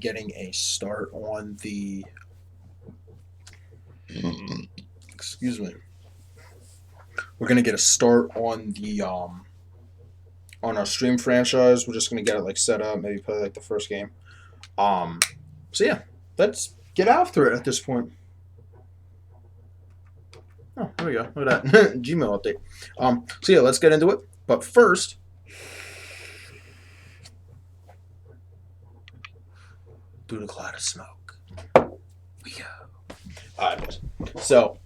getting a start on the. Excuse me. We're gonna get a start on our stream franchise. We're just gonna get it like set up, maybe play like the first game. Um, so yeah, let's get after it at this point. Oh, there we go. Look at that Gmail update. So yeah, let's get into it. But first, through the cloud of smoke, we go. All right, so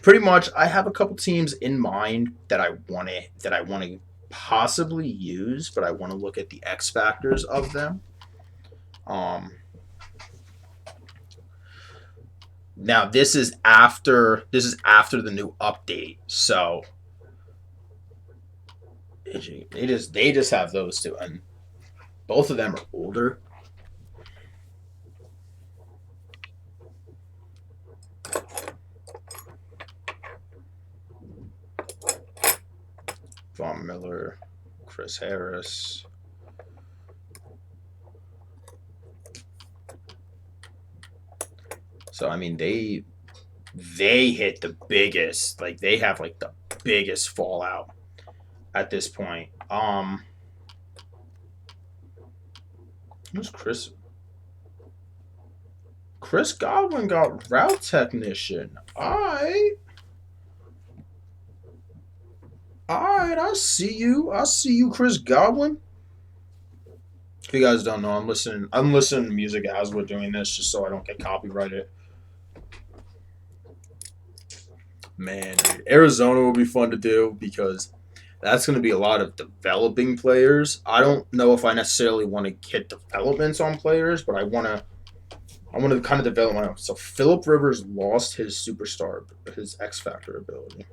pretty much, I have a couple teams in mind that I want to possibly use, but I want to look at the X factors of them. Um, Now this is after the new update, so they just have those two, and both of them are older. Von Miller, Chris Harris. So I mean they hit the biggest, like they have like the biggest fallout at this point. Who's Chris? Chris Godwin got route technician. Alright, I see you. I see you, Chris Godwin. If you guys don't know, I'm listening to music as we're doing this just so I don't get copyrighted. Man, dude, Arizona will be fun to do because that's going to be a lot of developing players. I don't know if I necessarily want to get developments on players, but I want to kind of develop my own. So Philip Rivers lost his superstar, his X Factor ability.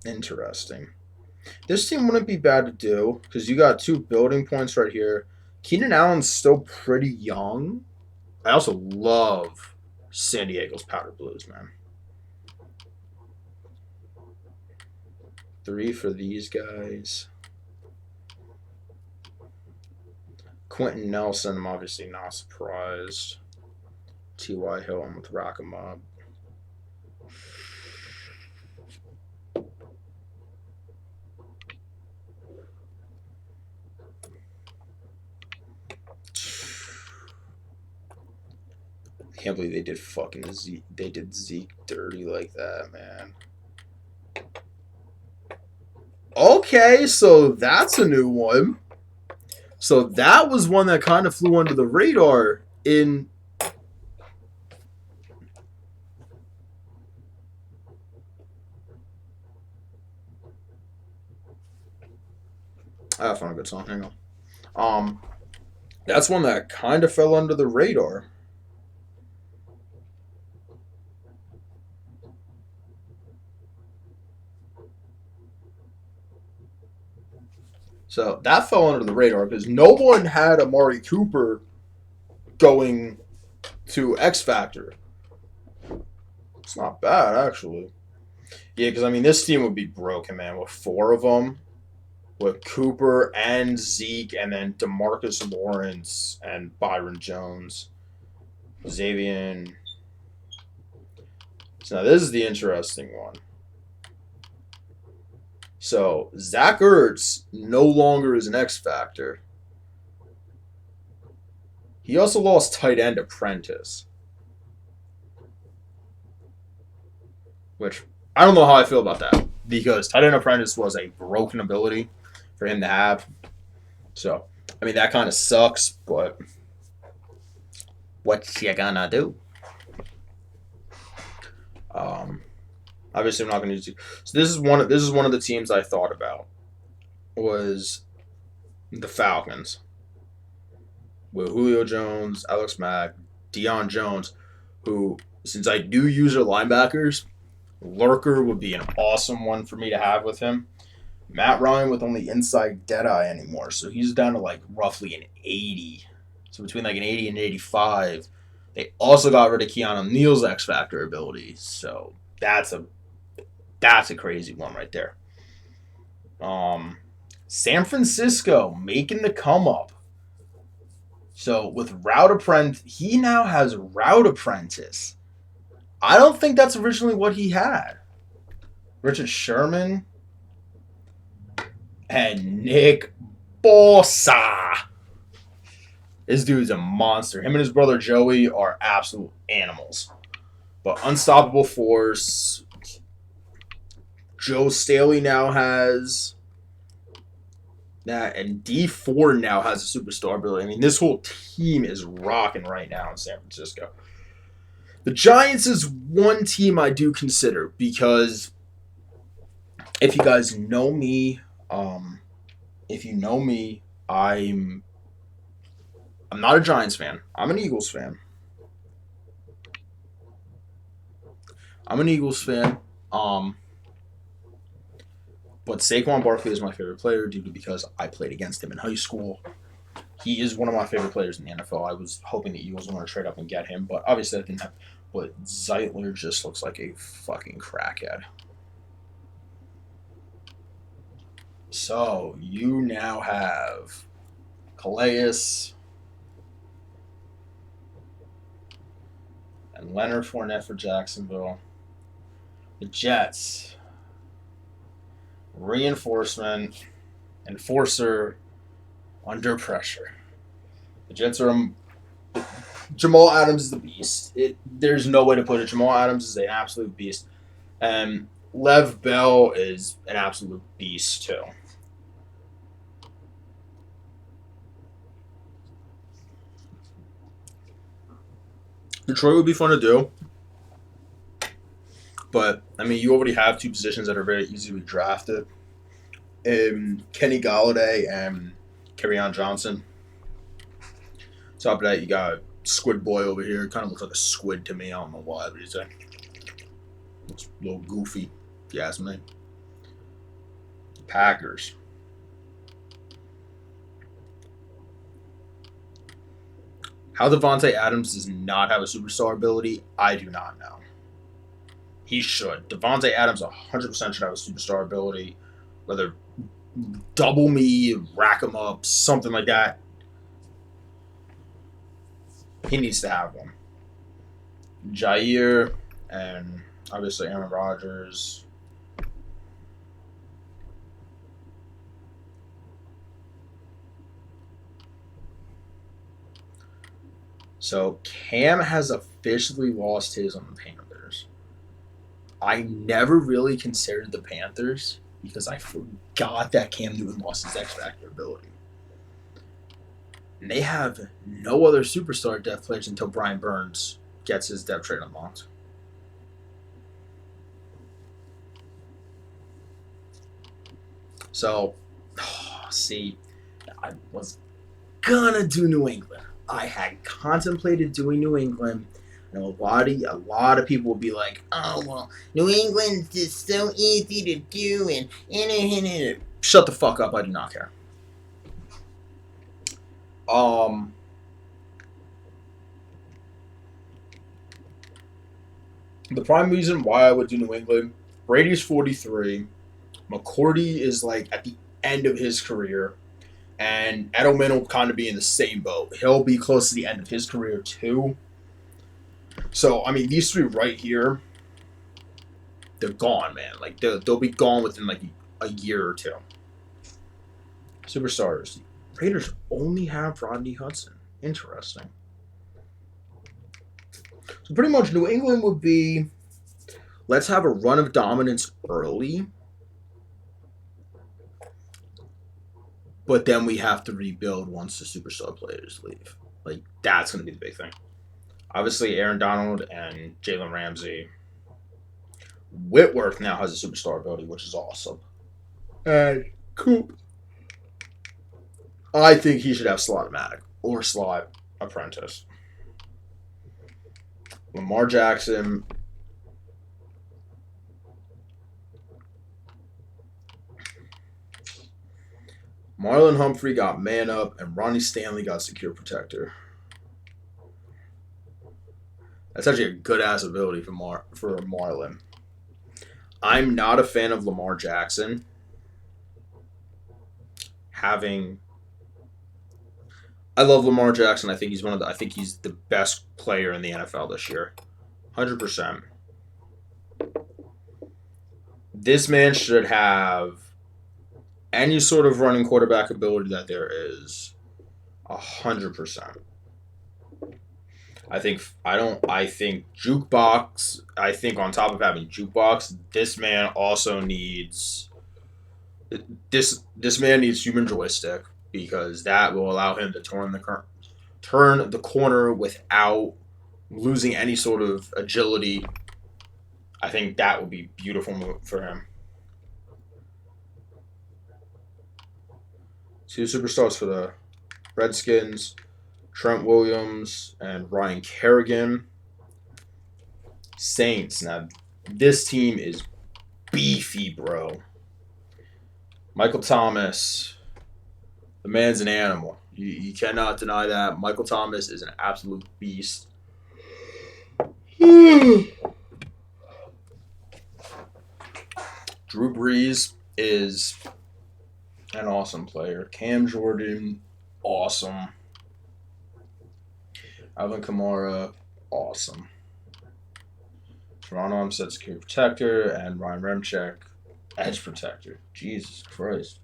Interesting. This team wouldn't be bad to do because you got two building points right here. Keenan Allen's still pretty young. I also love San Diego's powder blues, man. 3 for these guys. Quentin Nelson, I'm obviously not surprised. T.Y. Hill, I'm with Rackamob. I can't believe they did Zeke dirty like that, man. Okay, so that's a new one. So that was one that kind of flew under the radar in. I found a good song. Hang on. That's one that kind of fell under the radar. So that fell under the radar because no one had Amari Cooper going to X Factor. It's not bad, actually. Yeah, because I mean, this team would be broken, man, with 4 of them, with Cooper and Zeke, and then DeMarcus Lawrence and Byron Jones, Xavier. So now this is the interesting one. So Zach Ertz no longer is an X Factor. He also lost tight end Apprentice, which I don't know how I feel about that because tight end Apprentice was a broken ability for him to have. So I mean that kind of sucks, but what you gonna do? Obviously, I'm not going to use it. So this is one of the teams I thought about was the Falcons with Julio Jones, Alex Mack, Deion Jones, who since I do use their linebackers, Lurker would be an awesome one for me to have with him. Matt Ryan with only inside Deadeye anymore, so he's down to like roughly an 80. So between like an 80 and 85. They also got rid of Keanu Neal's X Factor ability, so that's a crazy one right there. San Francisco making the come up. So with Route Apprentice, he now has Route Apprentice. I don't think that's originally what he had. Richard Sherman and Nick Bosa. This dude's a monster. Him and his brother Joey are absolute animals. But Unstoppable Force. Joe Staley now has that, and D4 now has a superstar ability. I mean, this whole team is rocking right now in San Francisco. The Giants is one team I do consider because if you guys know me, if you know me, I'm not a Giants fan. I'm an Eagles fan. But Saquon Barkley is my favorite player because I played against him in high school. He is one of my favorite players in the NFL. I was hoping the Eagles were going to trade up and get him, but obviously that didn't happen. But Zeitler just looks like a fucking crackhead. So you now have Calais and Leonard Fournette for Jacksonville. The Jets. Reinforcement. Enforcer. Under pressure. The Jets are. Jamal Adams is the beast. There's no way to put it. Jamal Adams is an absolute beast. And Lev Bell is an absolute beast, too. Detroit would be fun to do. But, I mean, you already have two positions that are very easy to be drafted. Kenny Galladay and Kerryon Johnson. Top of that, you got Squid Boy over here. Kind of looks like a squid to me. I don't know why, but he's looks a little goofy, if you ask me. Packers. How Devontae Adams does not have a superstar ability, I do not know. He should. Devontae Adams 100% should have a superstar ability. Whether double me, rack him up, something like that. He needs to have one. Jair and obviously Aaron Rodgers. So Cam has officially lost his on the Panthers. I never really considered the Panthers because I forgot that Cam Newton lost his X Factor ability. And they have no other superstar depth players until Brian Burns gets his depth trade unlocked. So, see, I was gonna do New England. I had contemplated doing New England. I know a lot of people will be like, "Oh well, New England's just so easy to do," and shut the fuck up. I do not care. The prime reason why I would do New England, Brady's 43, McCourty is like at the end of his career, and Edelman will kind of be in the same boat. He'll be close to the end of his career too. So, I mean, these three right here, they're gone, man. Like, they'll be gone within, like, a year or two. Superstars. Raiders only have Rodney Hudson. Interesting. So, pretty much, New England would be, let's have a run of dominance early, but then we have to rebuild once the superstar players leave. Like, that's going to be the big thing. Obviously, Aaron Donald and Jalen Ramsey. Whitworth now has a superstar ability, which is awesome. And Coop. I think he should have Slot-O-Matic or Slot Apprentice. Lamar Jackson. Marlon Humphrey got Man Up, and Ronnie Stanley got Secure Protector. That's actually a good-ass ability for Marlon. I'm not a fan of Lamar Jackson having I love Lamar Jackson. I think he's one of the. I think he's the best player in the NFL this year. 100%. This man should have any sort of running quarterback ability that there is. 100%. I think I don't. I think jukebox. I think on top of having jukebox, this man also needs this man needs human joystick because that will allow him to turn the corner without losing any sort of agility. I think that would be a beautiful move for him. Two superstars for the Redskins: Trent Williams and Ryan Kerrigan. Saints. Now, this team is beefy, bro. Michael Thomas, the man's an animal. You cannot deny that. Michael Thomas is an absolute beast. Drew Brees is an awesome player. Cam Jordan, awesome. Alvin Kamara, awesome. Toronto Armstead, security protector, and Ryan Remchek, edge protector. Jesus Christ.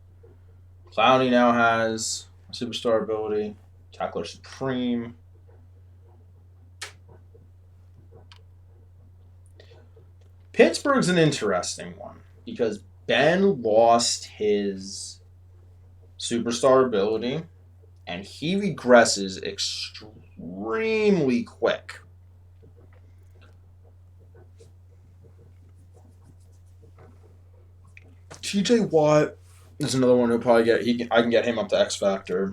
Clowney now has a superstar ability. Tackler supreme. Pittsburgh's an interesting one because Ben lost his superstar ability and he regresses extremely quick. TJ Watt is another one who'll probably I can get him up to X Factor.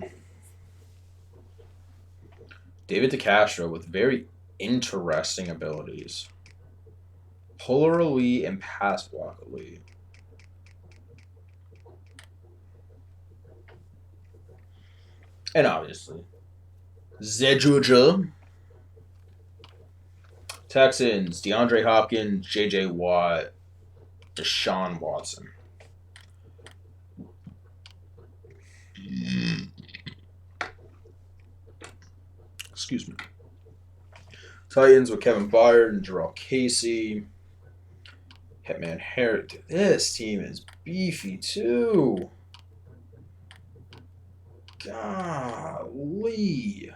David DeCastro with very interesting abilities. Puller elite and pass block elite. And obviously, Zejuja. Texans, DeAndre Hopkins, J.J. Watt, Deshaun Watson. Excuse me. Titans with Kevin Byard and Jarrell Casey. Hitman Harris. This team is beefy too. Golly.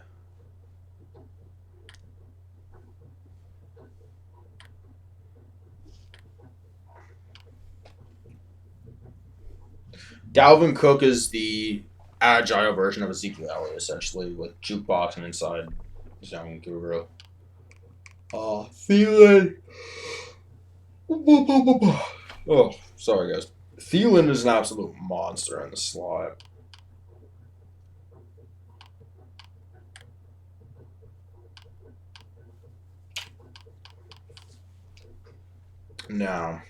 Dalvin Cook is the agile version of Ezekiel Elliott, essentially, with jukebox and inside zone guru. Thielen. Oh, sorry, guys. Thielen is an absolute monster in the slot. Now,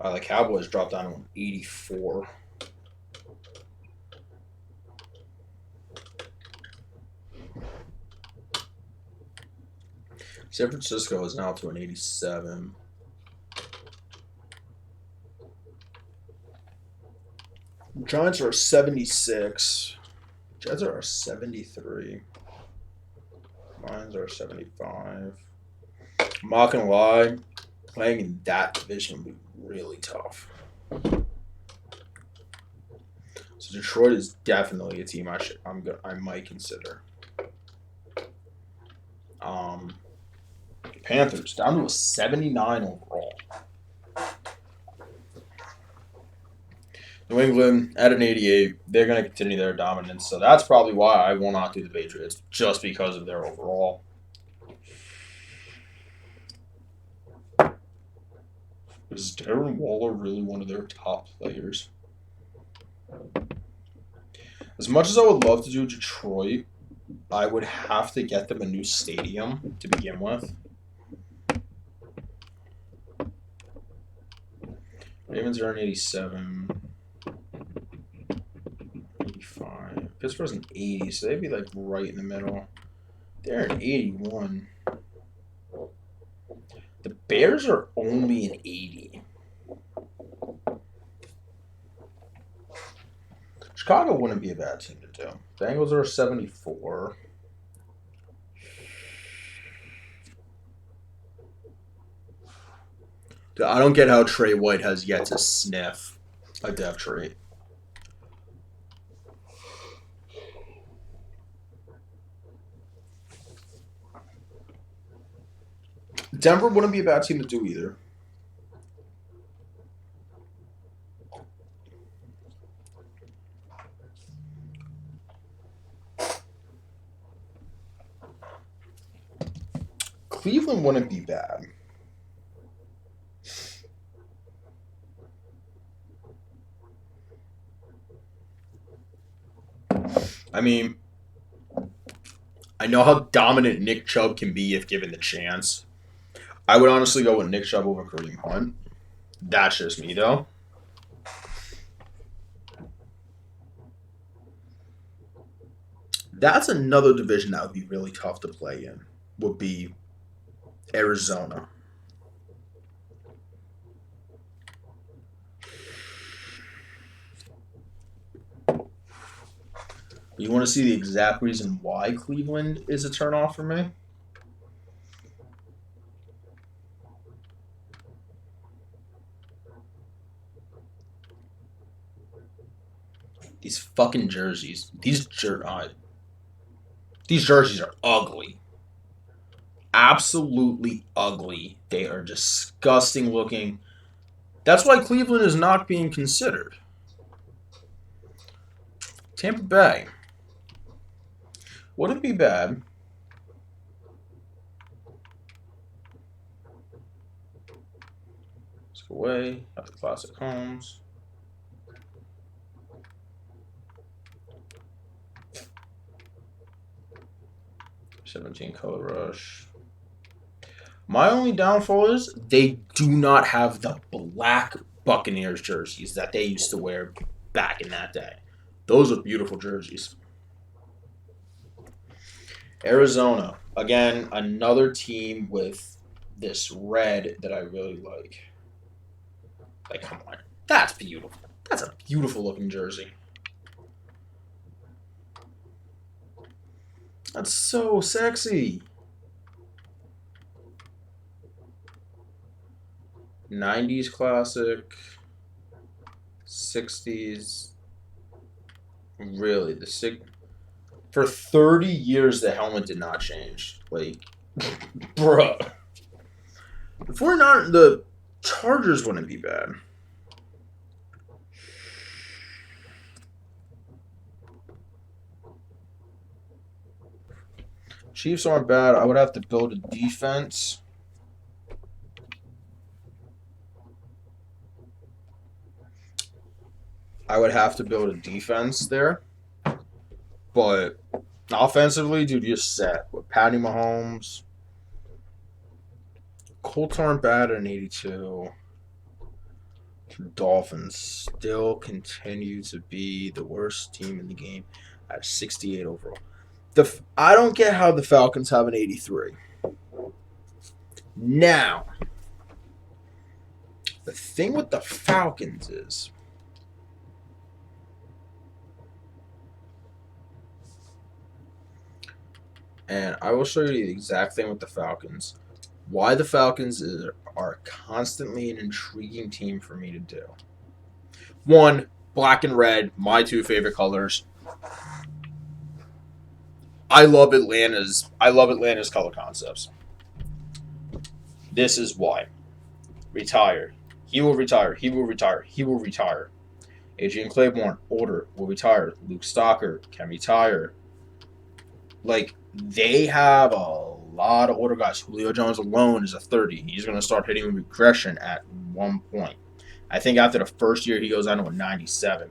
the Cowboys dropped down to 84. San Francisco is now to an 87. Giants are a 76. Jets are a 73. Lions are a 75. I'm not gonna lie, playing in that division would be really tough. So Detroit is definitely a team I might consider. Panthers down to a 79 overall. New England at an 88. They're going to continue their dominance. So that's probably why I will not do the Patriots, just because of their overall. Is Darren Waller really one of their top players? As much as I would love to do Detroit, I would have to get them a new stadium to begin with. Ravens are an 87. Pittsburgh's an 80, so they'd be like right in the middle. They're an 81. The Bears are only an 80. Chicago wouldn't be a bad team to do. Bengals are 74. I don't get how Trey White has yet to sniff a depth trait. Denver wouldn't be a bad team to do either. Cleveland wouldn't be bad. I mean, I know how dominant Nick Chubb can be if given the chance. I would honestly go with Nick Chubb over Kareem Hunt. That's just me, though. That's another division that would be really tough to play in. Would be Arizona. You want to see the exact reason why Cleveland is a turnoff for me? These fucking jerseys. These jerseys are ugly. Absolutely ugly. They are disgusting looking. That's why Cleveland is not being considered. Tampa Bay. Wouldn't be bad. Let's go away. Have the classic homes. $17 color rush. My only downfall is they do not have the black Buccaneers jerseys that they used to wear back in that day. Those are beautiful jerseys. Arizona. Again, another team with this red that I really like. Like, come on. That's beautiful. That's a beautiful looking jersey. That's so sexy. 90s classic. 60s. Really, for 30 years the helmet did not change. Like, bruh. If we're not, the Chargers wouldn't be bad. Chiefs aren't bad. I would have to build a defense. I would have to build a defense there. But offensively, dude, you're set. With Patty Mahomes. Colts aren't bad at an 82. Dolphins still continue to be the worst team in the game at 68 overall. I don't get how the Falcons have an 83. Now, the thing with the Falcons is, and I will show you the exact thing with the Falcons, why the Falcons are constantly an intriguing team for me to do. One, black and red, my two favorite colors. I love Atlanta's color concepts. This is why. Retire. He will retire. He will retire. He will retire. Adrian Claiborne, older, will retire. Luke Stocker can retire. Like, they have a lot of older guys. Julio Jones alone is a 30. He's going to start hitting regression at one point. I think after the first year, he goes down to a 97.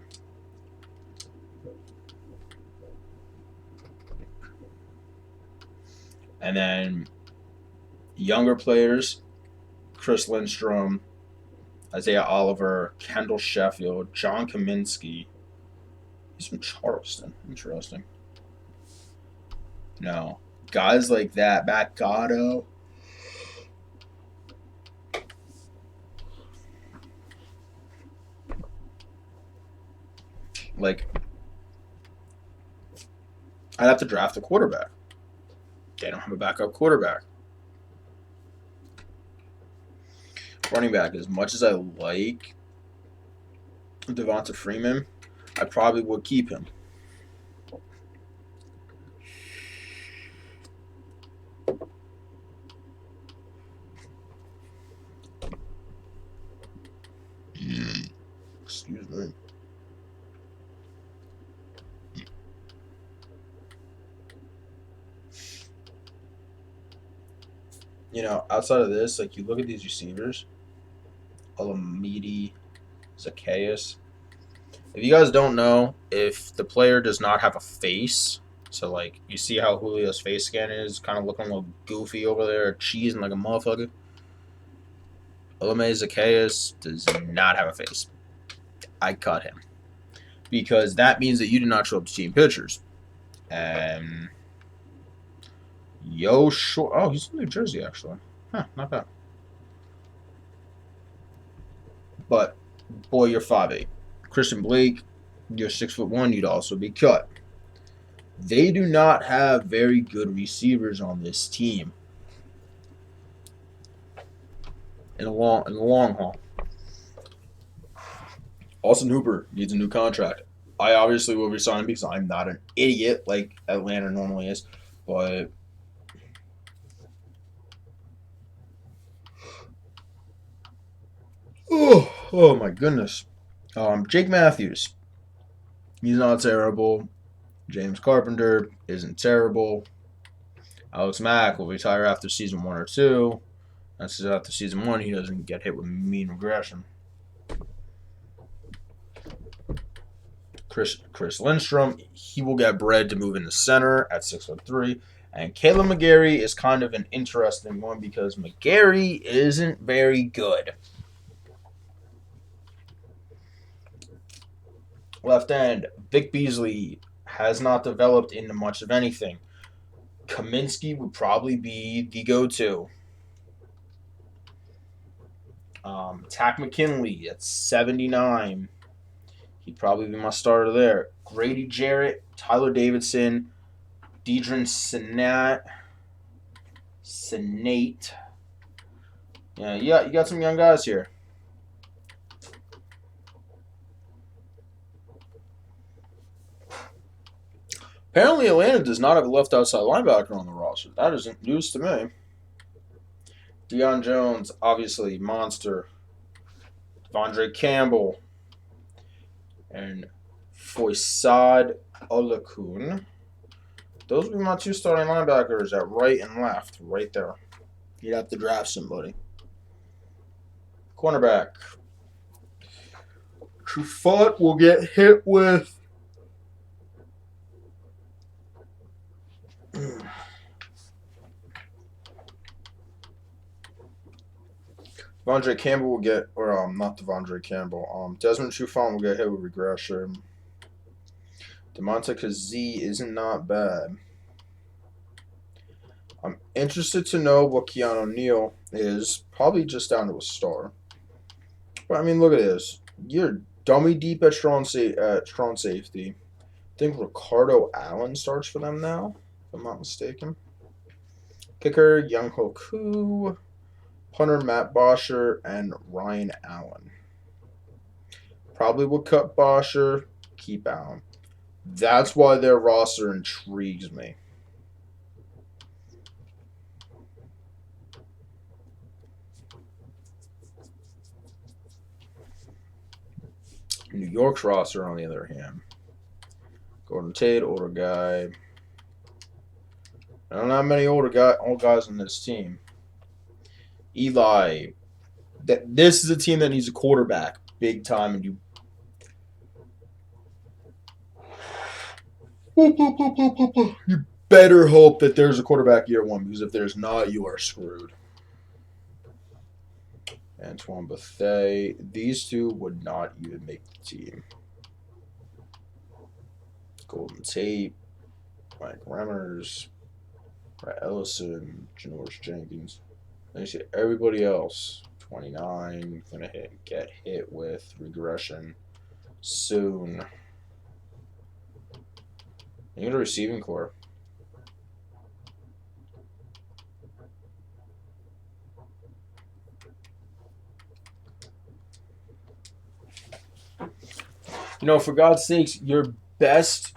And then younger players, Chris He's from Charleston. Interesting. No. Guys like that, Matt Gatto. Like, I'd have to draft a quarterback. They don't have a backup quarterback. Running back, as much as I like Devonta Freeman, I probably would keep him. Excuse me. You know, outside of this, like you look at these receivers, Alamedi, Zacchaeus. If you guys don't know, if the player does not have a face, so like you see how Julio's face scan is, kind of looking a little goofy over there, cheesing like a motherfucker. Alamedi Zacchaeus does not have a face. I cut him because that means that you did not show up to team pictures. And short. Oh, he's in New Jersey actually. Huh, not bad. But boy, you're 5'8". Christian Blake, you're 6'1". You'd also be cut. They do not have very good receivers on this team. In the long haul. Austin Hooper needs a new contract. I obviously will resign him because I'm not an idiot like Atlanta normally is, but oh my goodness. Jake Matthews, he's not terrible. James Carpenter isn't terrible. Alex Mack will retire after season 1 or 2. That's after season 1, he doesn't get hit with mean regression. Chris Lindstrom, he will get bread to move in the center at 6'3". And Caleb McGarry is kind of an interesting one because McGarry isn't very good. Left end, Vic Beasley has not developed into much of anything. Kaminsky would probably be the go-to. Tack McKinley at 79. He'd probably be my starter there. Grady Jarrett, Tyler Davidson, Deidrin Senate. Yeah, you got some young guys here. Apparently, Atlanta does not have a left outside linebacker on the roster. That isn't news to me. Deion Jones, obviously, monster. Devondre Campbell. And Foysad Olakun. Those would be my 2 starting linebackers at right and left, right there. You'd have to draft somebody. Cornerback. Trufant will get hit with Devondre Campbell will get, or not Devondre Campbell. Desmond Trufant will get hit with regression. DeMonte Kazee isn't not bad. I'm interested to know what Keanu Neal is. Probably just down to a star. But I mean, look at this. You're dummy deep at strong safety. I think Ricardo Allen starts for them now, if I'm not mistaken. Kicker, Young Hoku. Punter, Matt Bosher, and Ryan Allen. Probably would cut Bosher, keep Allen. That's why their roster intrigues me. New York's roster, on the other hand. Gordon Tate, older guy. I don't have many old guys on this team. Eli. This is a team that needs a quarterback big time, and you better hope that there's a quarterback year 1, because if there's not, you are screwed. Antoine Bethea. These 2 would not even make the team. Golden Tate, Mike Remmers, Brett Ellison, Janoris Jenkins. Then you see everybody else. 29, gonna get hit with regression soon. You get a receiving core. For God's sakes, your best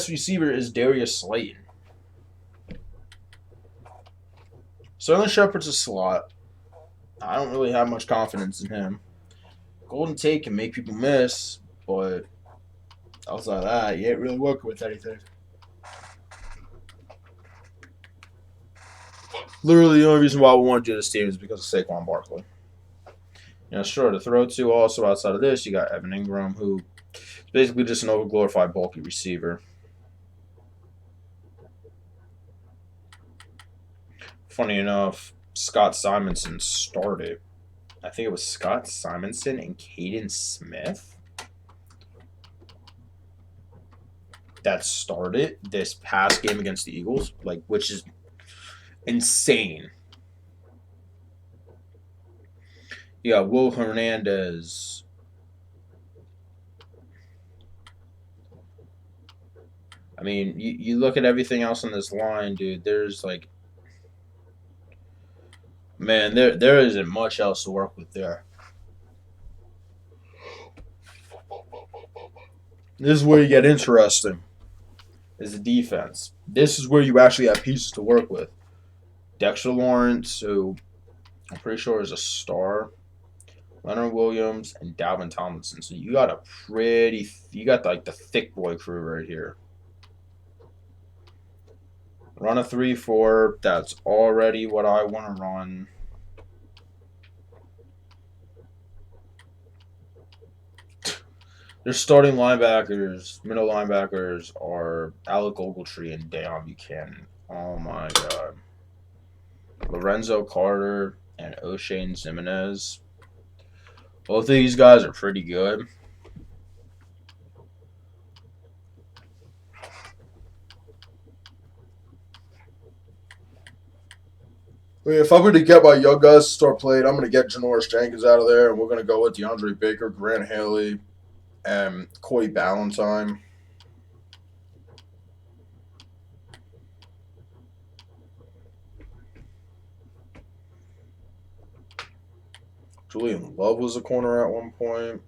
receiver is Darius Slayton. Sterling Shepard's a slot. I don't really have much confidence in him. Golden Tate can make people miss, but outside of that, you ain't really working with anything. Literally, the only reason why we want to do this team is because of Saquon Barkley. Sure, to throw to also outside of this, you got Evan Ingram, who is basically just an overglorified bulky receiver. Funny enough, Scott Simonson started. I think it was Scott Simonson and Caden Smith that started this past game against the Eagles, which is insane. You got Will Hernandez. I mean, you look at everything else on this line, dude. There's man, there isn't much else to work with there. This is where you get interesting. Is the defense. This is where you actually have pieces to work with. Dexter Lawrence, who I'm pretty sure is a star. Leonard Williams and Dalvin Tomlinson. So you got the thick boy crew right here. Run a 3-4. That's already what I want to run. Their starting linebackers, middle linebackers, are Alec Ogletree and Deion Buchanan. Oh my God. Lorenzo Carter and O'Shane Zimenez. Both of these guys are pretty good. I mean, if I'm going to get my young guys to start playing, I'm going to get Janoris Jenkins out of there, and we're going to go with DeAndre Baker, Grant Haley, and Corey Ballantyne. Julian Love was a corner at one point.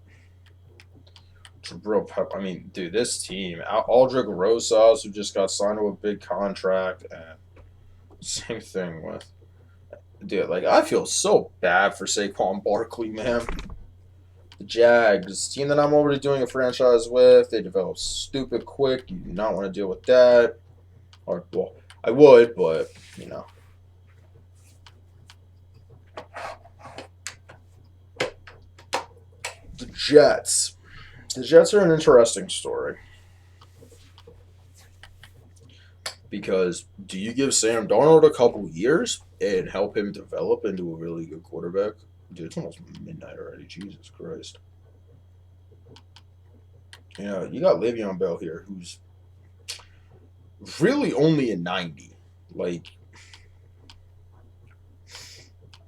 Jabril Pep. I mean, dude, this team. Aldrick Rosas, who just got signed to a big contract, and same thing with. Dude, I feel so bad for Saquon Barkley, man. The Jags, team that I'm already doing a franchise with, they develop stupid quick. You do not want to deal with that. Or, well, I would, but, The Jets. The Jets are an interesting story. Because do you give Sam Darnold a couple years and help him develop into a really good quarterback? Dude, it's almost midnight already. Jesus Christ. You got Le'Veon Bell here, who's really only a 90.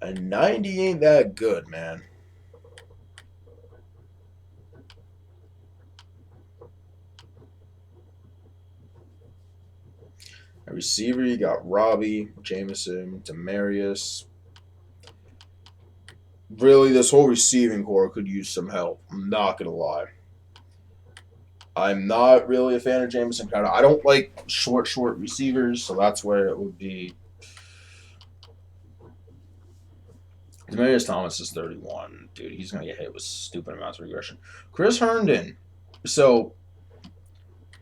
A 90 ain't that good, man. A receiver, you got Robbie, Jameson, Demarius. Really, this whole receiving core could use some help. I'm not going to lie. I'm not really a fan of Jameson. I don't like short receivers, so that's where it would be. Demarius Thomas is 31. Dude, he's going to get hit with stupid amounts of regression. Chris Herndon. So,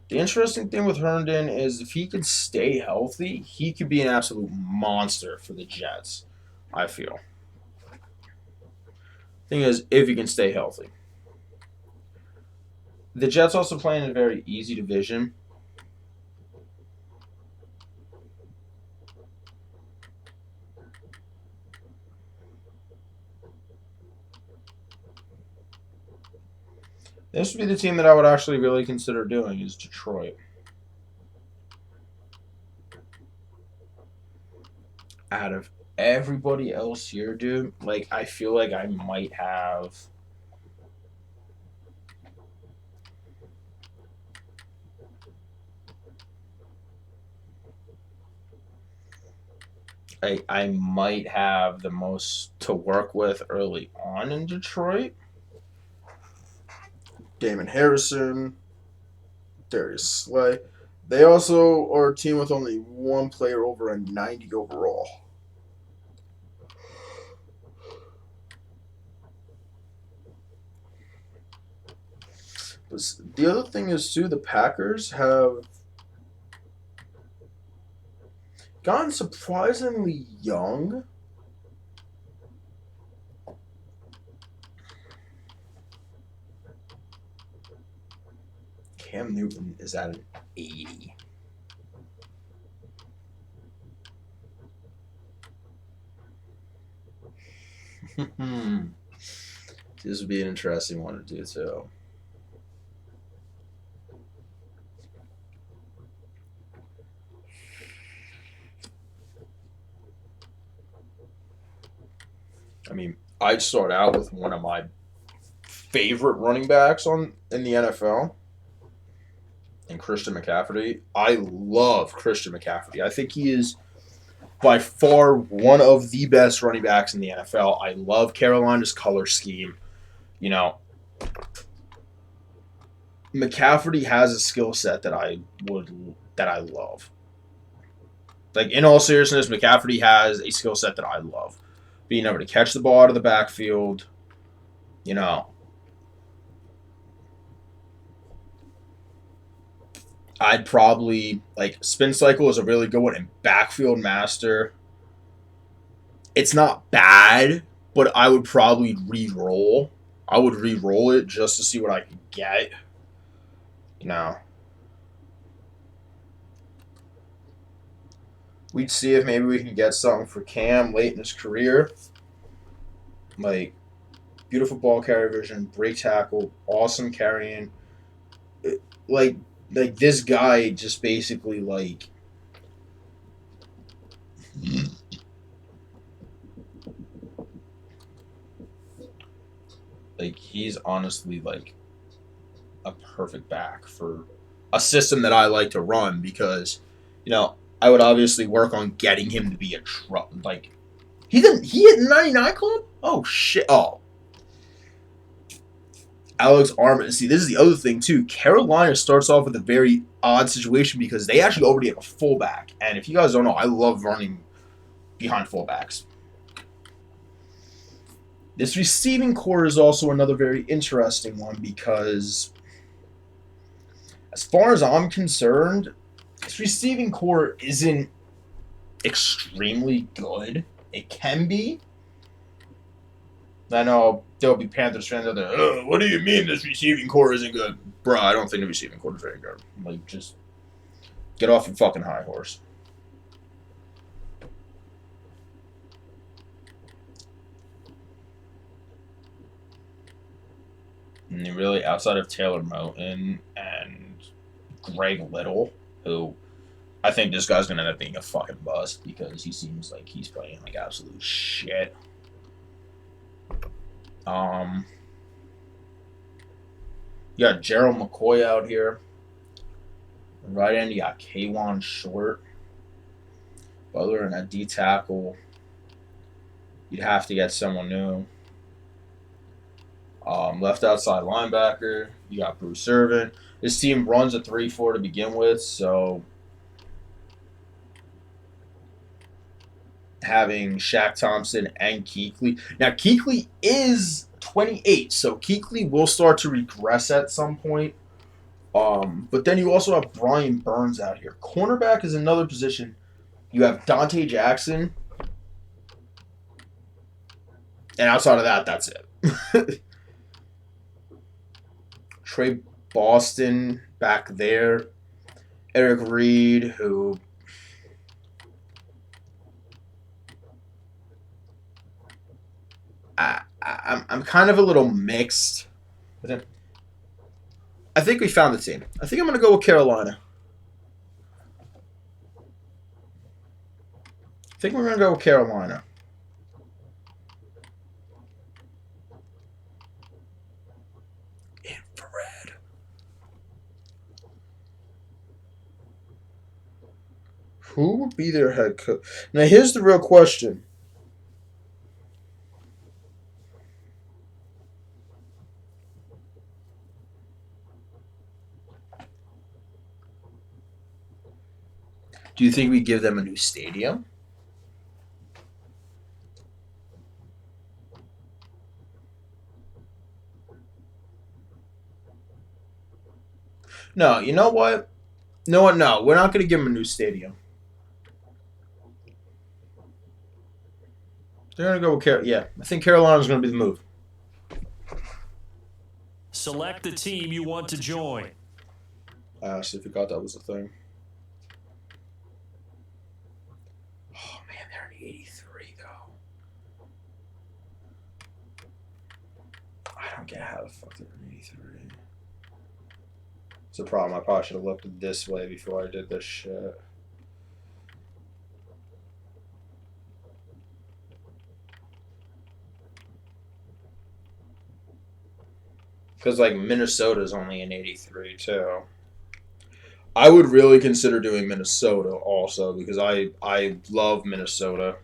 the interesting thing with Herndon is if he could stay healthy, he could be an absolute monster for the Jets, I feel. Thing is, if he can stay healthy. The Jets also play in a very easy division. This would be the team that I would actually really consider doing is Detroit. Out of everybody else here, dude, like I feel like I might have. I might have the most to work with early on in Detroit. Damon Harrison, Darius Slay. They also are a team with only one player over a 90 overall. The other thing is, too, the Packers have gotten surprisingly young. Cam Newton is at an 80. This would be an interesting one to do, too. I mean, I'd start out with one of my favorite running backs in the NFL, and Christian McCaffrey. I love Christian McCaffrey. I think he is by far one of the best running backs in the NFL. I love Carolina's color scheme. You know, McCaffrey has a skill set that I love. Like in all seriousness, McCaffrey has a skill set that I love. Being able to catch the ball out of the backfield, you know, I'd probably like spin cycle is a really good one and backfield master. It's not bad, but I would probably re-roll. I would re-roll it just to see what I could get. You know, we'd see if maybe we can get something for Cam late in his career. Like beautiful ball carrier vision, break tackle, awesome carrying. Like like this guy just basically like he's honestly like a perfect back for a system that I like to run because, I would obviously work on getting him to be a truck. Like he hit 99 club. Oh shit! Oh, Alex Armand. See, this is the other thing too. Carolina starts off with a very odd situation because they actually already have a fullback, and if you guys don't know, I love running behind fullbacks. This receiving core is also another very interesting one because, as far as I'm concerned, this receiving core isn't extremely good. It can be. I know there'll be Panthers fans out there. Oh, what do you mean this receiving core isn't good? Bruh, I don't think the receiving core is very good. Like, just get off your fucking high horse. And really, outside of Taylor Moton and Greg Little, who I think this guy's gonna end up being a fucking bust because he seems like he's playing like absolute shit. Um, you got Gerald McCoy out here. Right end, you got K1 Short. Butler and a D tackle. You'd have to get someone new. Left outside linebacker, you got Bruce Irvin. This team runs a 3-4 to begin with, so having Shaq Thompson and Kuechly. Now, Kuechly is 28, so Kuechly will start to regress at some point. But then you also have Brian Burns out here. Cornerback is another position. You have Dante Jackson, and outside of that, that's it. Trey Boston back there. Eric Reed, who I'm kind of a little mixed with him. I think we found the team. I think I'm going to go with Carolina. I think we're going to go with Carolina. Infrared. Who would be their head coach? Now, here's the real question. Do you think we give them a new stadium? No, you know what? No, what? No, we're not going to give them a new stadium. They're going to go with Carolina. Yeah, I think Carolina's going to be the move. Select the team you want to join. I actually forgot that was a thing. Oh, man, they're in 83, though. I don't get how the fuck they're in 83. It's a problem. I probably should have looked this way before I did this shit. Because, like, Minnesota's only in 83, too. I would really consider doing Minnesota also because I love Minnesota.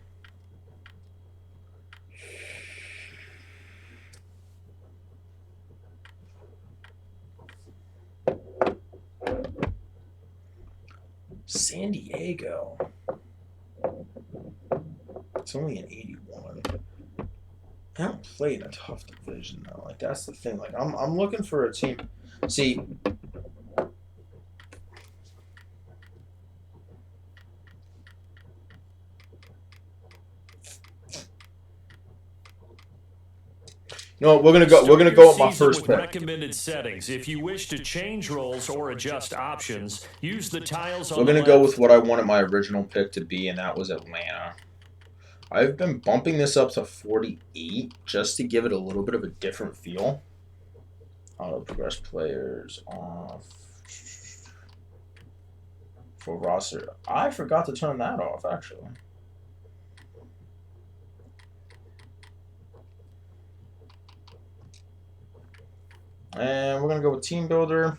San Diego. It's only an 81. I don't play in a tough division though. Like that's the thing. Like I'm looking for a team. See, no, we're gonna go. We're gonna go with my first pick. Recommended settings. If you wish to change roles or adjust options, use the tiles on We're the gonna left. go with what I wanted my original pick to be, and that was Atlanta. I've been bumping this up to 48 just to give it a little bit of a different feel. Auto progress players off for roster. I forgot to turn that off actually. And we're gonna go with team builder.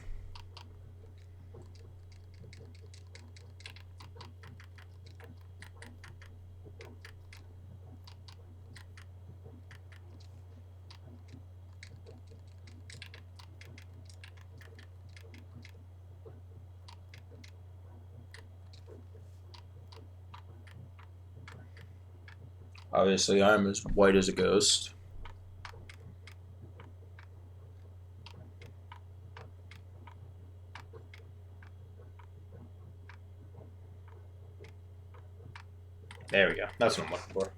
Obviously, I'm as white as a ghost. There we go. That's what I'm looking for.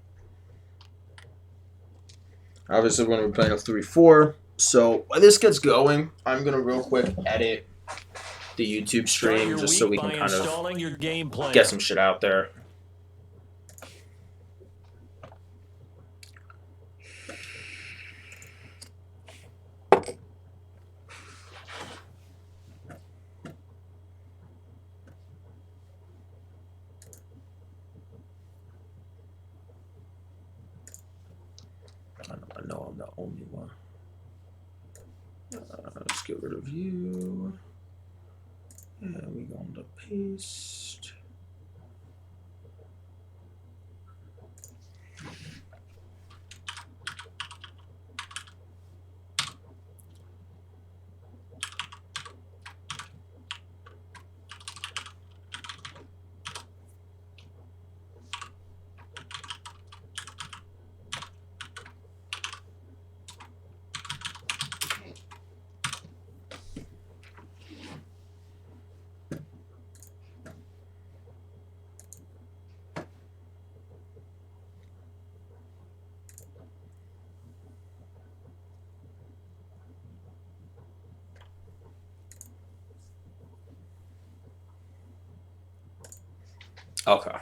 Obviously, we're going to be playing a 3-4. So, when this gets going, I'm going to real quick edit the YouTube stream just so we can kind of get some shit out there. I know I'm the only one. Let's get rid of you. And we're going to paste. Okay.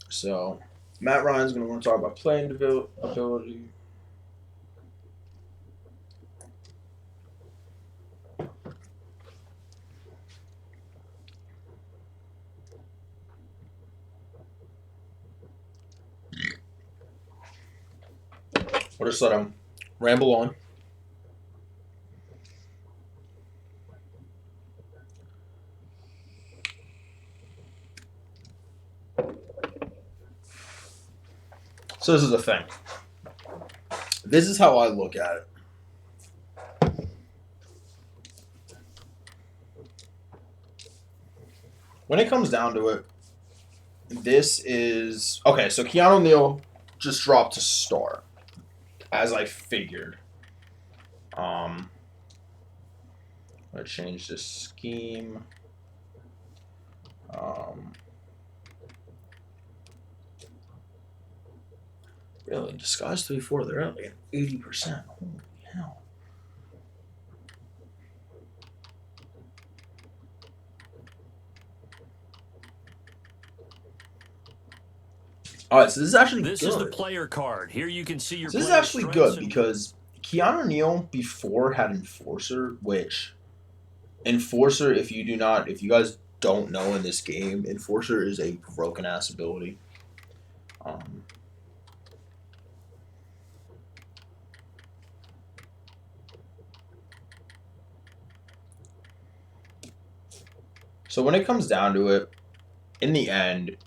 So, Matt Ryan's going to want to talk about playing ability. We'll just let him ramble on. So this is the thing. This is how I look at it. When it comes down to it, this is okay. So Keanu Neal just dropped to star, as I figured. I'm gonna change this scheme. Really, disguise 3-4. They're at like 80%. Holy hell! All right, so this is actually This good. is the player card. Here you can see your. So this is actually good because Keanu Neal before had Enforcer, which Enforcer, if you guys don't know in this game, Enforcer is a broken ass ability. So when it comes down to it, in the end,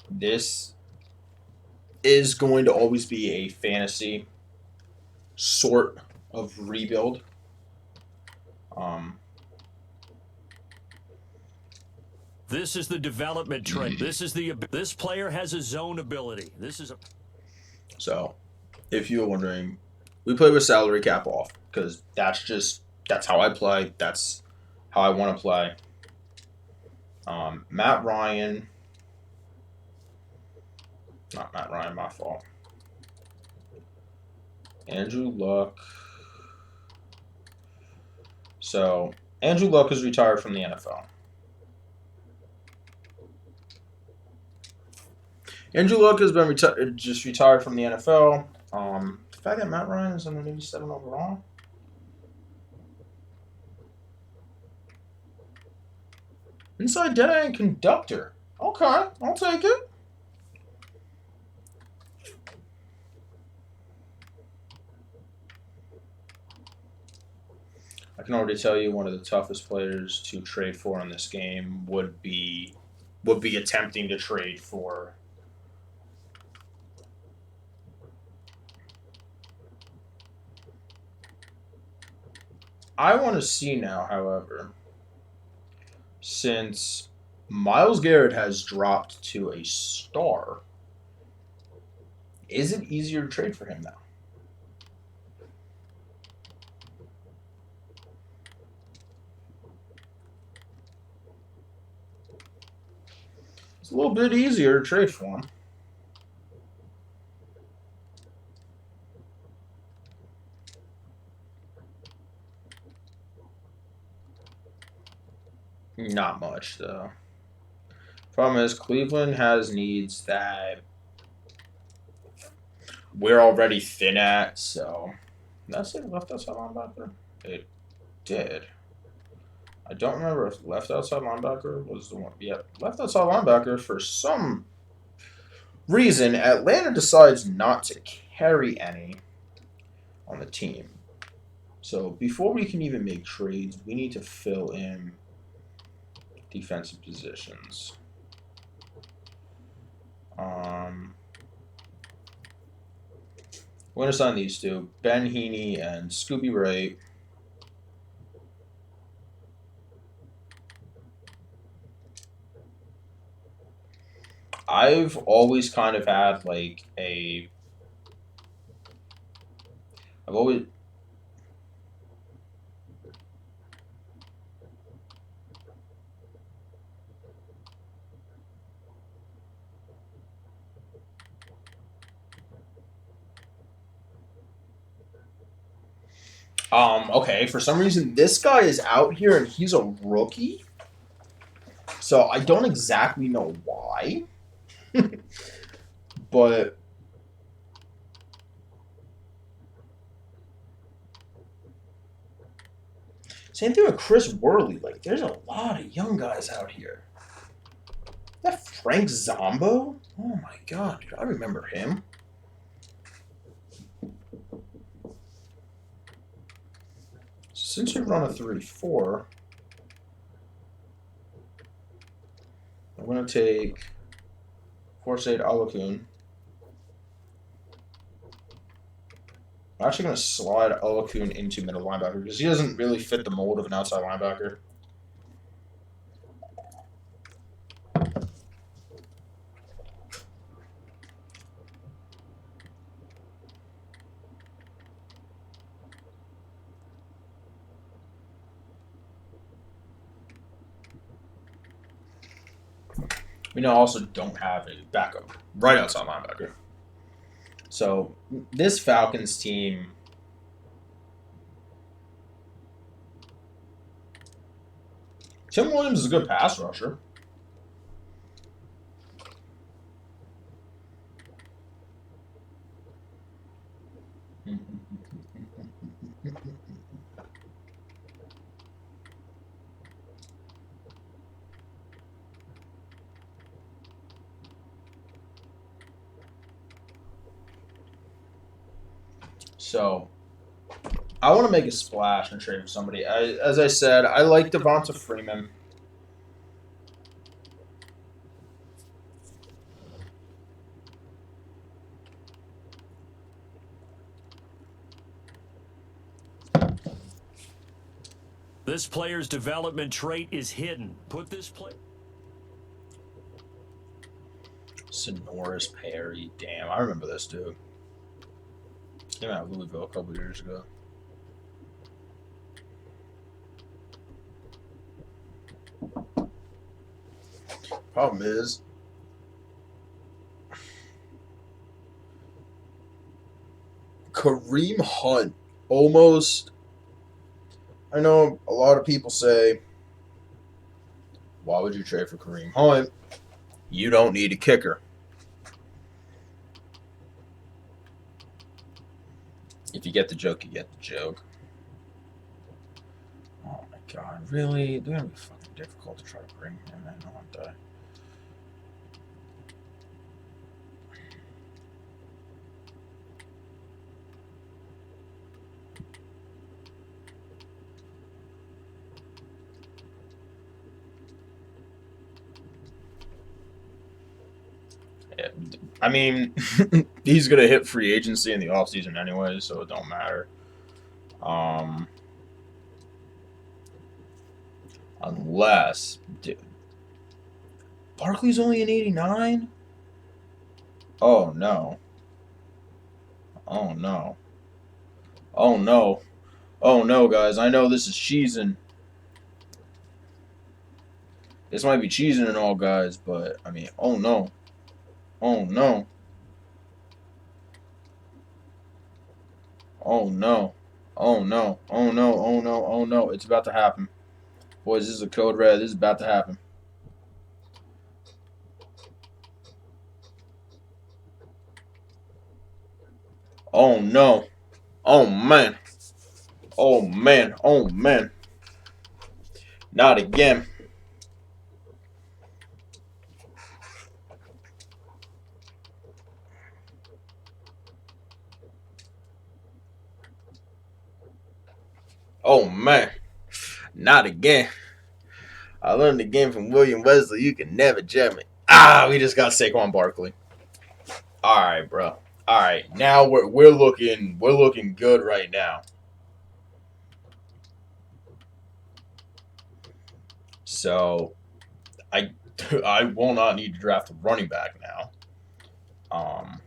this is going to always be a fantasy sort of rebuild. This is the development trait. This player has a zone ability. So, if you were wondering, we play with salary cap off because that's how I play. That's how I want to play. Matt Ryan, not Matt Ryan, my fault. Andrew Luck. So Andrew Luck is retired from the NFL. Andrew Luck has been retired from the NFL. The fact that Matt Ryan is on the 87 overall. Inside dead end conductor. Okay, I'll take it. I can already tell you one of the toughest players to trade for in this game would be attempting to trade for. I want to see now, however, since Myles Garrett has dropped to a star, is it easier to trade for him now? It's a little bit easier to trade for him. Not much, though. Problem is, Cleveland has needs that we're already thin at, so. Did I say left outside linebacker? It did. I don't remember if left outside linebacker was the one. Yeah, left outside linebacker, for some reason, Atlanta decides not to carry any on the team. So before we can even make trades, we need to fill in defensive positions. We're going to sign these two, Ben Heaney and Scooby Ray. I've always kind of had like a. I've always. Okay, for some reason, this guy is out here and he's a rookie. So I don't exactly know why. But same thing with Chris Worley. Like, there's a lot of young guys out here. That Frank Zombo? Oh my god, dude, I remember him. Since we run a 3-4, I'm going to take Forsyth Alakun. I'm actually going to slide Alakun into middle linebacker because he doesn't really fit the mold of an outside linebacker. We now also don't have a backup right outside linebacker. So this Falcons team, Tim Williams is a good pass rusher. So I want to make a splash and trade for somebody. As I said, I like Devonta Freeman. This player's development trait is hidden. Put this player. Sonoris Perry. Damn, I remember this dude. Came out of Louisville a couple years ago. Problem is, Kareem Hunt almost. I know a lot of people say, why would you trade for Kareem Hunt? You don't need a kicker. If you get the joke, you get the joke. Oh my god, really? They're gonna be fucking difficult to try to bring him in, aren't they? I mean, he's gonna hit free agency in the offseason anyway, so it don't matter. Unless, dude, Barkley's only an 89. Oh no! Oh no! Oh no! Oh no, guys! I know this is cheesing. This might be cheesing and all, guys, but I mean, oh no! Oh no! Oh no! Oh no! Oh no! Oh no! Oh no! It's about to happen. Boys, this is a code red. This is about to happen. Oh no. Oh man. Oh man. Oh man. Not again. Oh man. Not again. I learned the game from William Wesley. You can never jam me. Ah, we just got Saquon Barkley. All right, bro. All right, now we're looking good right now. So I I will not need to draft a running back now. I'm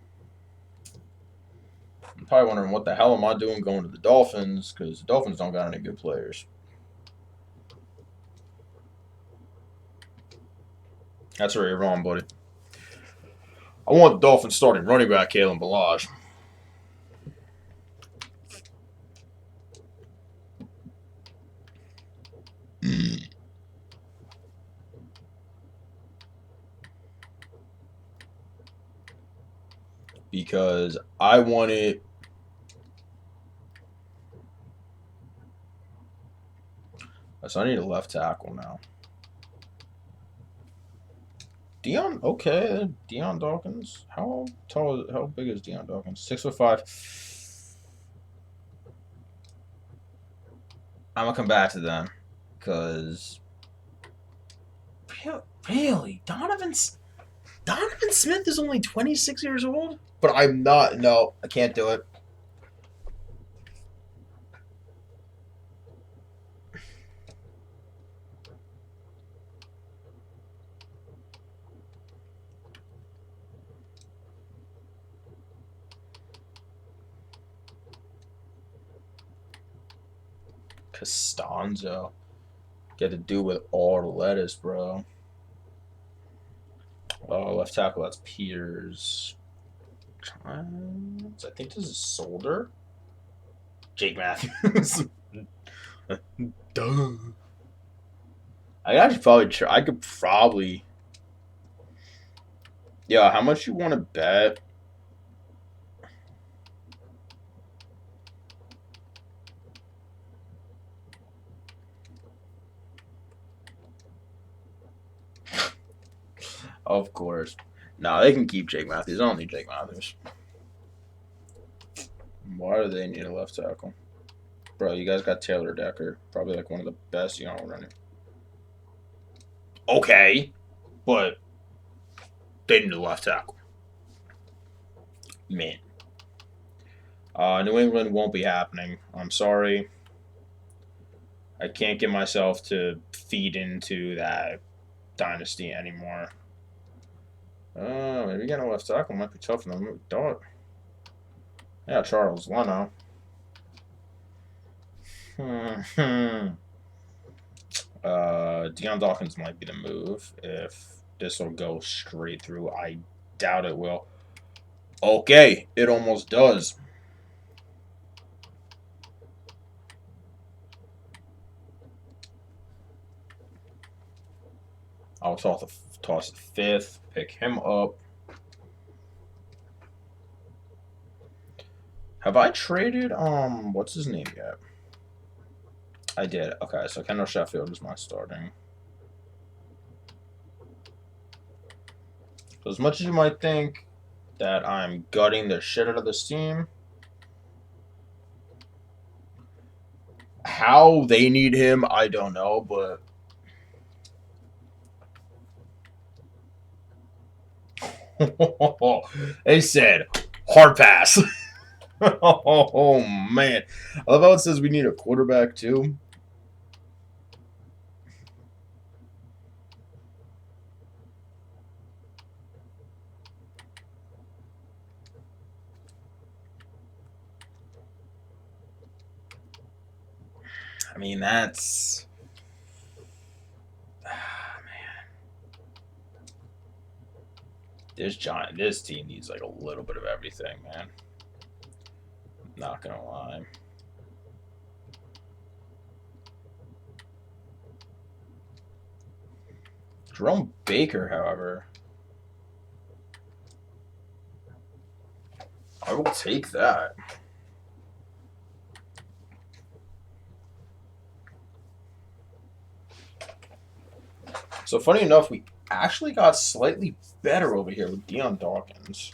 probably wondering what the hell am I doing going to the Dolphins because the Dolphins don't got any good players. That's where you're wrong, buddy. I want the Dolphins starting running back Kalen Ballage. because I wanted. So I need a left tackle now. Dion, okay, Dion Dawkins. How tall? How big is Dion Dawkins? 6'5". I'm gonna come back to them, cause really, Donovan Smith is only 26 years old. But I'm not. No, I can't do it. Costanzo. Get to do with all the lettuce, bro. Oh, left tackle, that's Peters. I think this is Solder. Jake Matthews. Duh. I could probably. Yeah, how much you want to bet? Of course. Nah, they can keep Jake Matthews. I don't need Jake Matthews. Why do they need a left tackle? Bro, you guys got Taylor Decker. Probably like one of the best young running. Okay, but they need a left tackle. Man. New England won't be happening. I'm sorry. I can't get myself to feed into that dynasty anymore. Maybe getting a left tackle might be tough for them. Don't. Yeah, Charles Leno. Deion Dawkins might be the move if this will go straight through. I doubt it will. Okay, it almost does. I'll toss the fifth, pick him up. Have I traded what's his name yet? I did. Okay, so Kendall Sheffield is my starting. So as much as you might think that I'm gutting the shit out of this team, how they need him, I don't know, but they said hard pass. Oh man, I love how it says we need a quarterback too. I mean, that's man. This team needs like a little bit of everything, man. Not gonna lie. Jerome Baker, however, I will take that. So funny enough, we actually got slightly better over here with Dion Dawkins.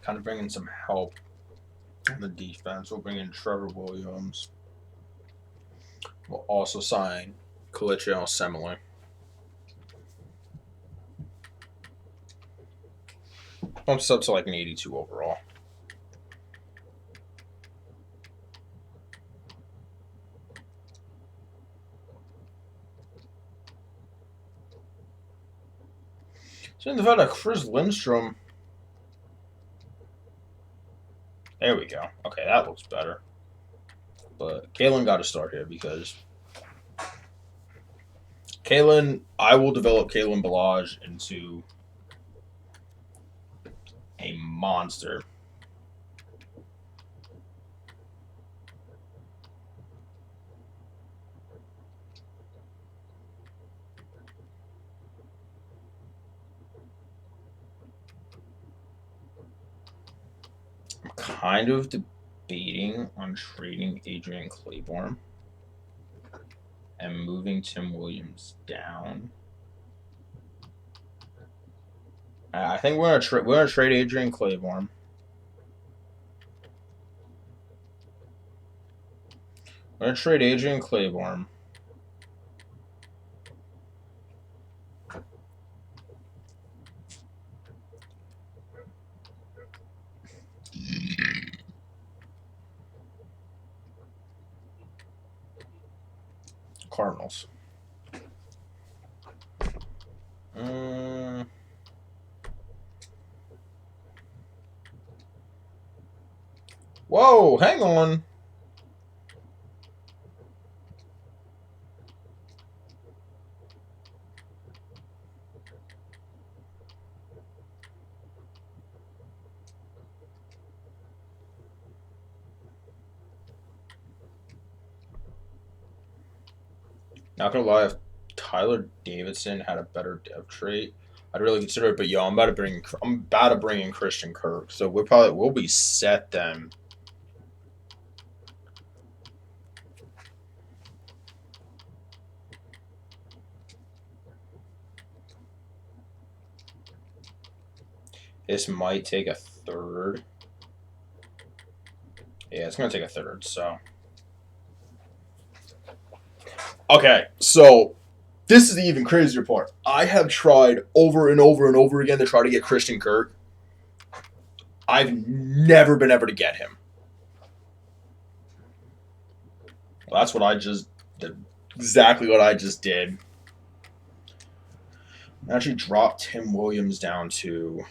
kind of bring in some help on the defense. We'll bring in Trevor Williams. We'll also sign Kalichi Osemele. Bumps up to like an 82 overall. So in the fact that Chris Lindstrom. There we go. Okay, that looks better. But Kalen got to start here because I will develop Kalen Balaj into a monster. I'm kind of debating on trading Adrian Claiborne and moving Tim Williams down. I think we're gonna trade Adrian Claiborne. We're gonna trade Adrian Claiborne. Cardinals. Whoa, hang on. Not gonna lie, if Tyler Davidson had a better dev trait, I'd really consider it. But yo, I'm about to bring in Christian Kirk, so we'll be set then. This might take a third. Yeah, it's gonna take a third. So okay, so this is the even crazier part. I have tried over and over and over again to try to get Christian Kirk. I've never been able to get him. Well, that's what I just did. Exactly what I just did. I actually dropped Tim Williams down to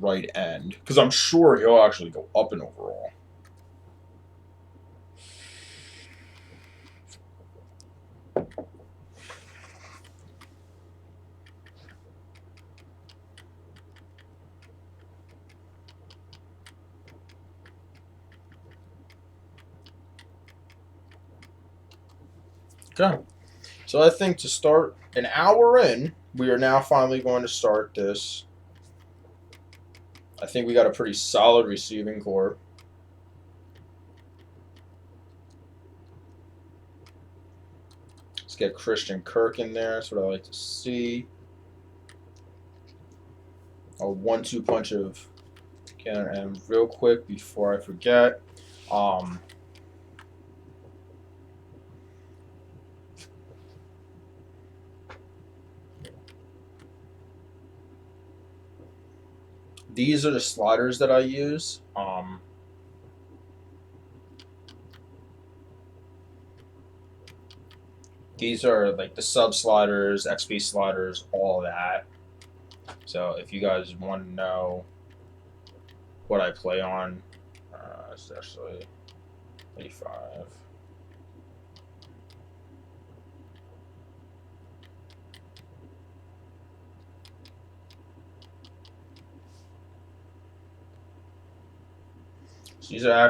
right end because I'm sure he'll actually go up in overall. Okay. So I think to start an hour in, we are now finally going to start this. I think we got a pretty solid receiving core. Let's get Christian Kirk in there. That's what I like to see. A 1-2 punch of and real quick before I forget. These are the sliders that I use. These are like the sub sliders, XP sliders, all that. So if you guys want to know what I play on, it's actually 85.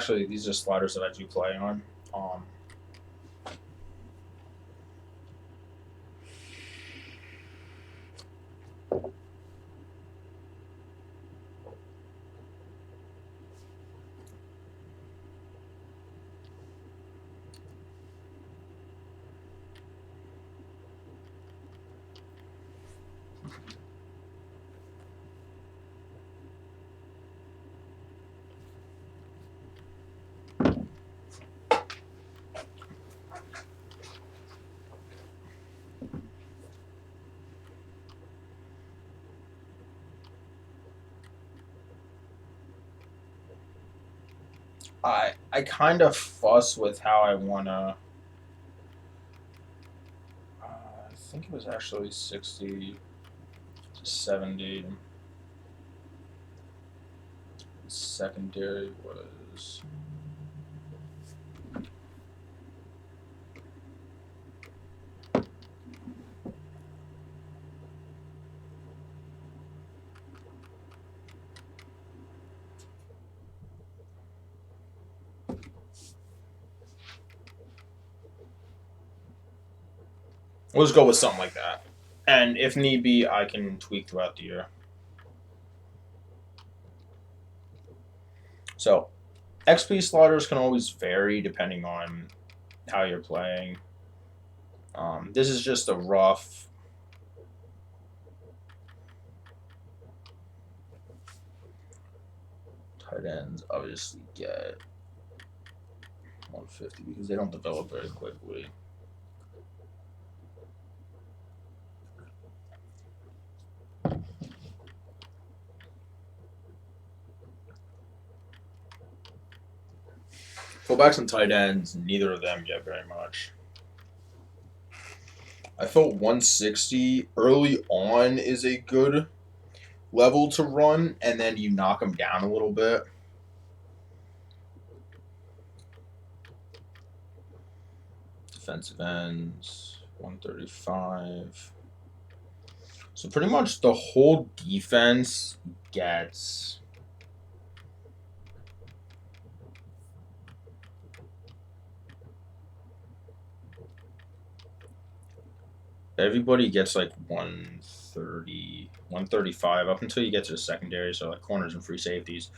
So these are sliders that I do play on. I kind of fuss with how I wanna. I think it was actually 60 to 70. Secondary was. Let's go with something like that. And if need be, I can tweak throughout the year. So, XP sliders can always vary depending on how you're playing. This is just a rough. Tight ends obviously get 150 because they don't develop very quickly. Fullbacks and tight ends, neither of them get very much. I felt 160 early on is a good level to run, and then you knock them down a little bit. Defensive ends, 135. So pretty much the whole defense gets. Everybody gets like 130, 135 up until you get to the secondary, so like corners and free safeties.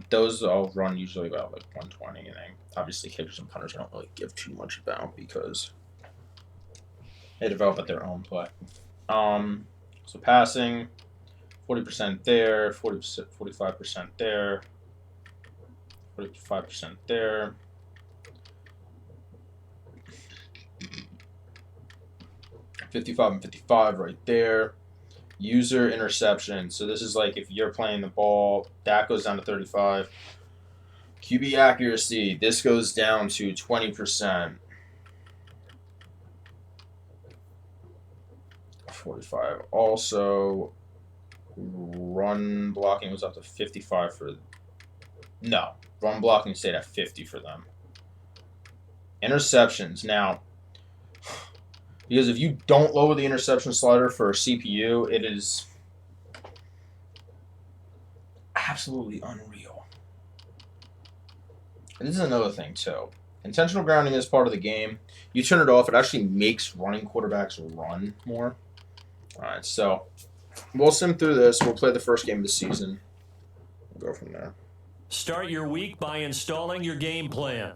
Those I'll run usually about like 120, and then obviously kickers and punters I don't really give too much about because they develop at their own play. So passing, 40% there, 40%, 45% there, 45% there. 55 and 55 right there. User interception. So this is like if you're playing the ball, that goes down to 35. QB accuracy. This goes down to 20%. 45. Also, run blocking was up to 55 for. No, run blocking stayed at 50 for them. Interceptions. Now, because if you don't lower the interception slider for a CPU, it is absolutely unreal. And this is another thing, too. Intentional grounding is part of the game. You turn it off, it actually makes running quarterbacks run more. All right, so we'll sim through this. We'll play the first game of the season. We'll go from there. Start your week by installing your game plan.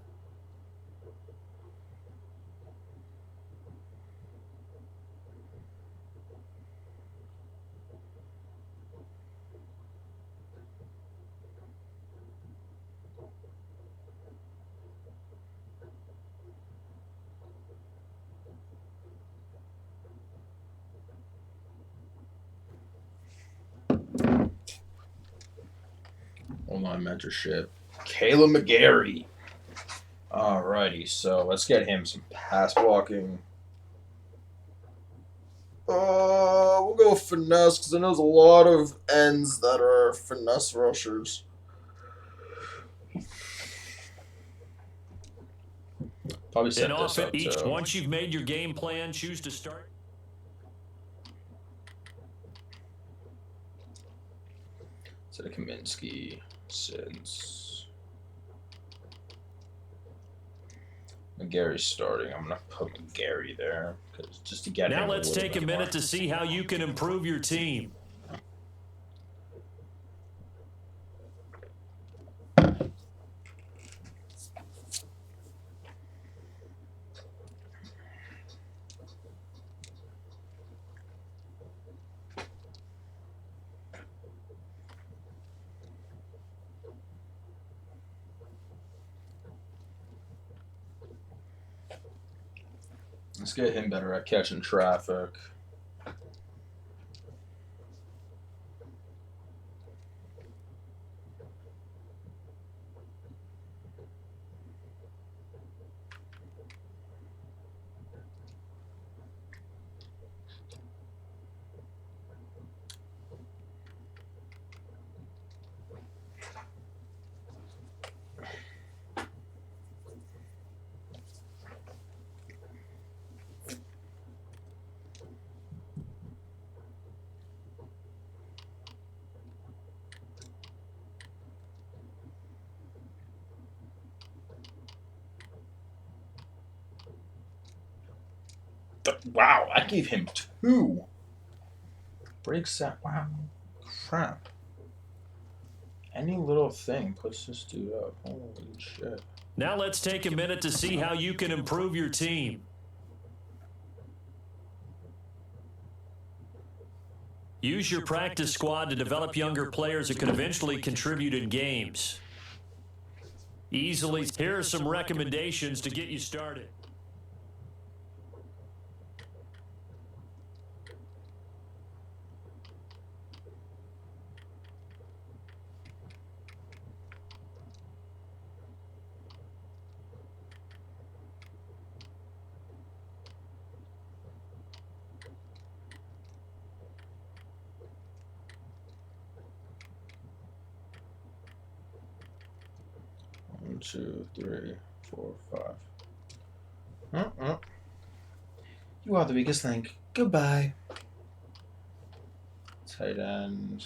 Online mentorship. Caleb McGarry. Alrighty, so let's get him some pass blocking. We'll go finesse because I know there's a lot of ends that are finesse rushers. Probably set this up too. Once you've made your game plan, choose to start. Instead of Kaminsky, since McGarry's starting, I'm gonna put McGarry there just to get him. Now let's take a minute to see how you can improve your team. Let's get him better at catching traffic. Wow, I gave him 2. Breaks that. Wow. Crap. Any little thing puts this dude up. Holy shit. Now let's take a minute to see how you can improve your team. Use your practice squad to develop younger players that could eventually contribute in games. Easily, here are some recommendations to get you started. One, 2, 3, 4, 5. You are the weakest link. Goodbye. Tight end.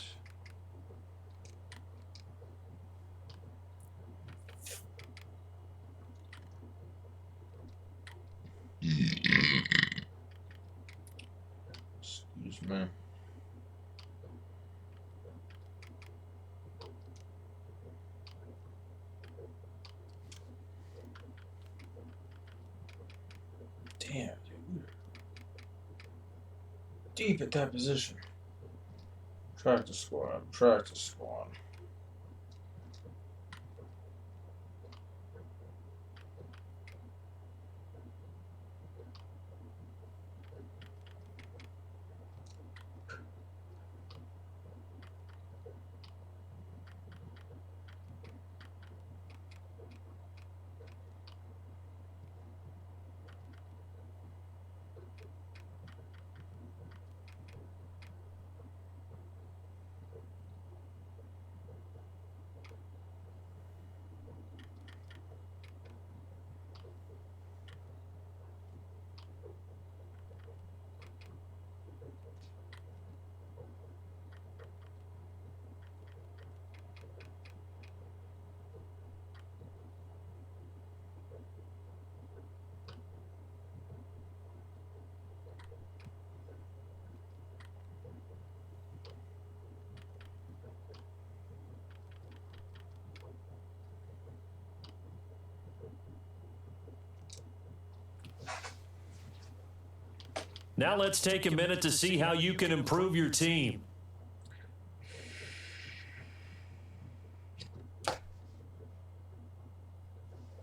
Excuse me. Damn, dude. Deep at that position. Practice squad. Practice squad. Now let's take a minute to see how you can improve your team.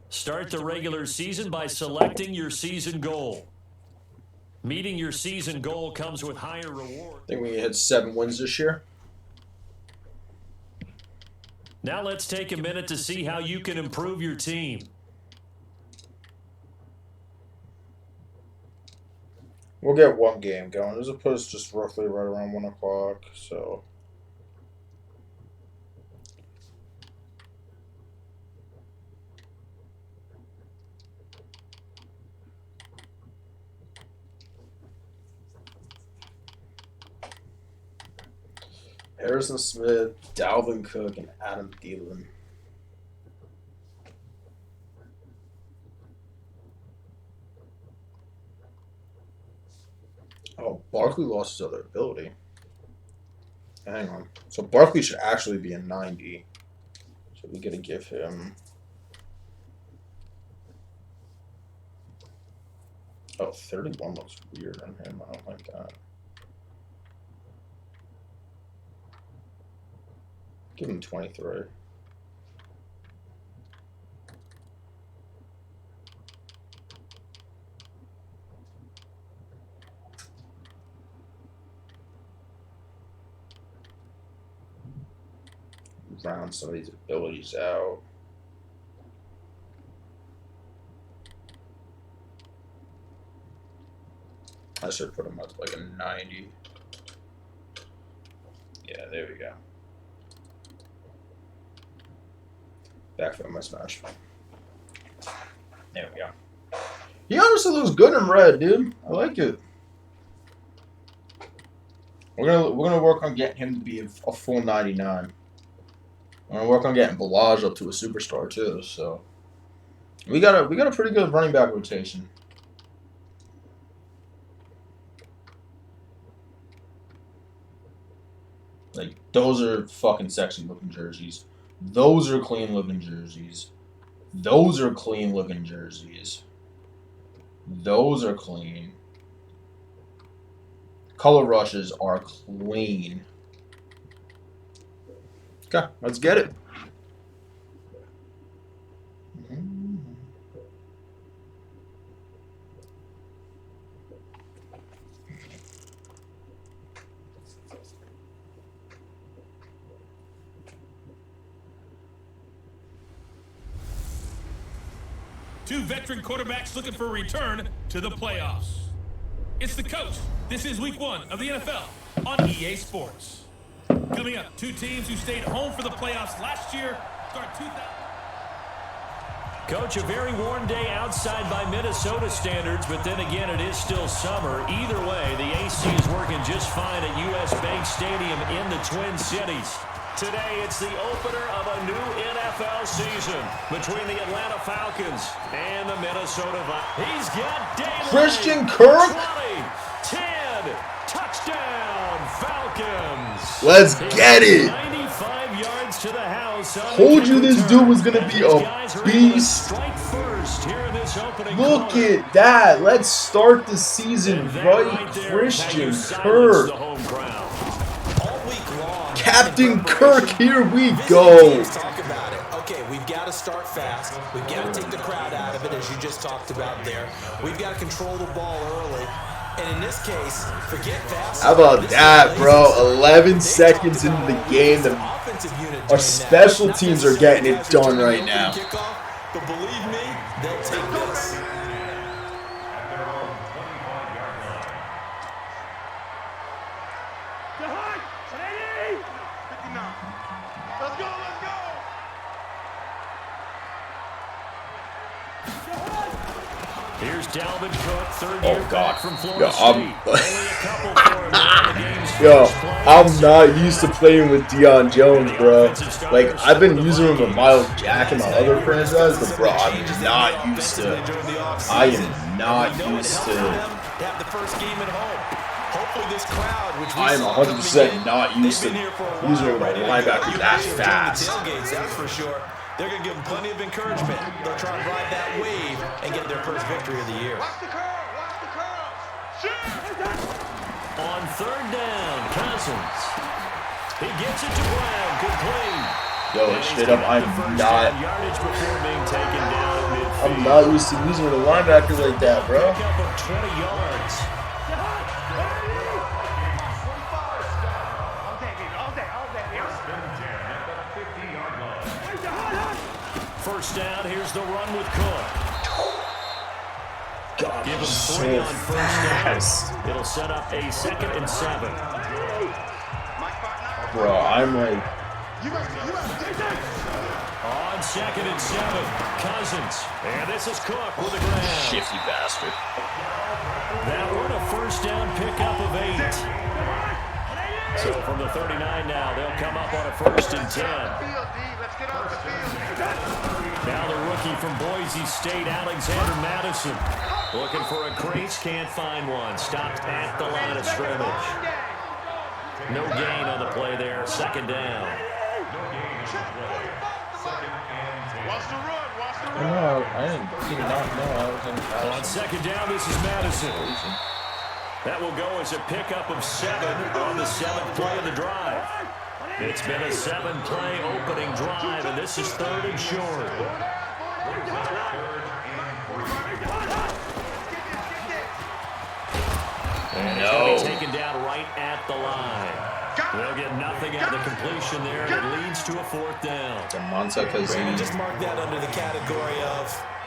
Start the regular season by selecting your season goal. Meeting your season goal comes with higher reward. I think we had 7 wins this year. Now let's take a minute to see how you can improve your team. We'll get 1 game going. As opposed to just roughly right around 1 o'clock. So. Harrison Smith, Dalvin Cook, and Adam Thielen. Oh, Barkley lost his other ability. Hang on. So Barkley should actually be a 90. So we gotta give him. Oh, 31 looks weird on him. I don't like that. Give him 23. Round some of these abilities out. I should put him up to like a 90. Yeah, there we go. Back for my smash. There we go. He honestly looks good in red, dude. I like it. We're gonna work on getting him to be a full 99. We're gonna work on getting Balaj up to a superstar too. So we got a pretty good running back rotation. Like, those are fucking sexy looking jerseys. Those are clean looking jerseys. Those are clean looking jerseys. Those are clean. Color rushes are clean. Okay, let's get it. Two veteran quarterbacks looking for a return to the playoffs. It's the coach. This is week 1 of the NFL on EA Sports. Coming up, two teams who stayed home for the playoffs last year start 2000. Coach, a very warm day outside by Minnesota standards, but then again, it is still summer. Either way, the AC is working just fine at U.S. Bank Stadium in the Twin Cities. Today, it's the opener of a new NFL season between the Atlanta Falcons and the Minnesota Vikings. He's got daylight. Christian Kirk. 20, 10, touchdown, Falcons. Let's get it. 95 yards to the house. Told you this dude was going to be a beast. Look at that. Let's start the season right. Christian Kirk. Captain Kirk, here we go. Talk about it. Okay, we've got to start fast. We've got to take the crowd out of it, as you just talked about there. We've got to control the ball early. And in this case, forget fast. How about that, bro? 11 seconds into the game. Our special teams are getting it done right now. But believe me, they'll take this. Here's Dalvin Cook, third year God. from Florida State. I'm not used to playing with Deion Jones, bro. Like, I've been using him with Miles Jack in my other franchise, but bro, I am not used to. I am 100% not used to using him with a linebacker that fast. That's for sure. They're going to give them plenty of encouragement. They'll try and ride that wave and get their first victory of the year. Watch the curl. Watch the curl. Shoot. On third down, Cousins. He gets it to Brown. Good play. Yo, straight up, I'm not used to using a linebacker like that, bro. Pick up of 20 yards. First down, here's the run with Cook. God, Give him so 3 on first fast. down. It'll set up a 2nd and 7. Bro, I'm like... On 2nd and 7, Cousins. And this is Cook with the ground. Shifty bastard. That one a first down pickup of 8. So from the 39 now, they'll come up on a 1st and 10. Now the rookie from Boise State, Alexander Madison. Looking for a crease, can't find one. Stopped at the line of scrimmage. No gain on the play there, 2nd down. I did not know I was in the On 2nd down, this is Madison. That will go as a pickup of 7 on the 7th play of the drive. It's been a 7-play opening drive, and this is 3rd and short. And it's going to be taken down right at the line. They'll get nothing out of the completion there, and it leads to a 4th down. Brandon just marked that under the category of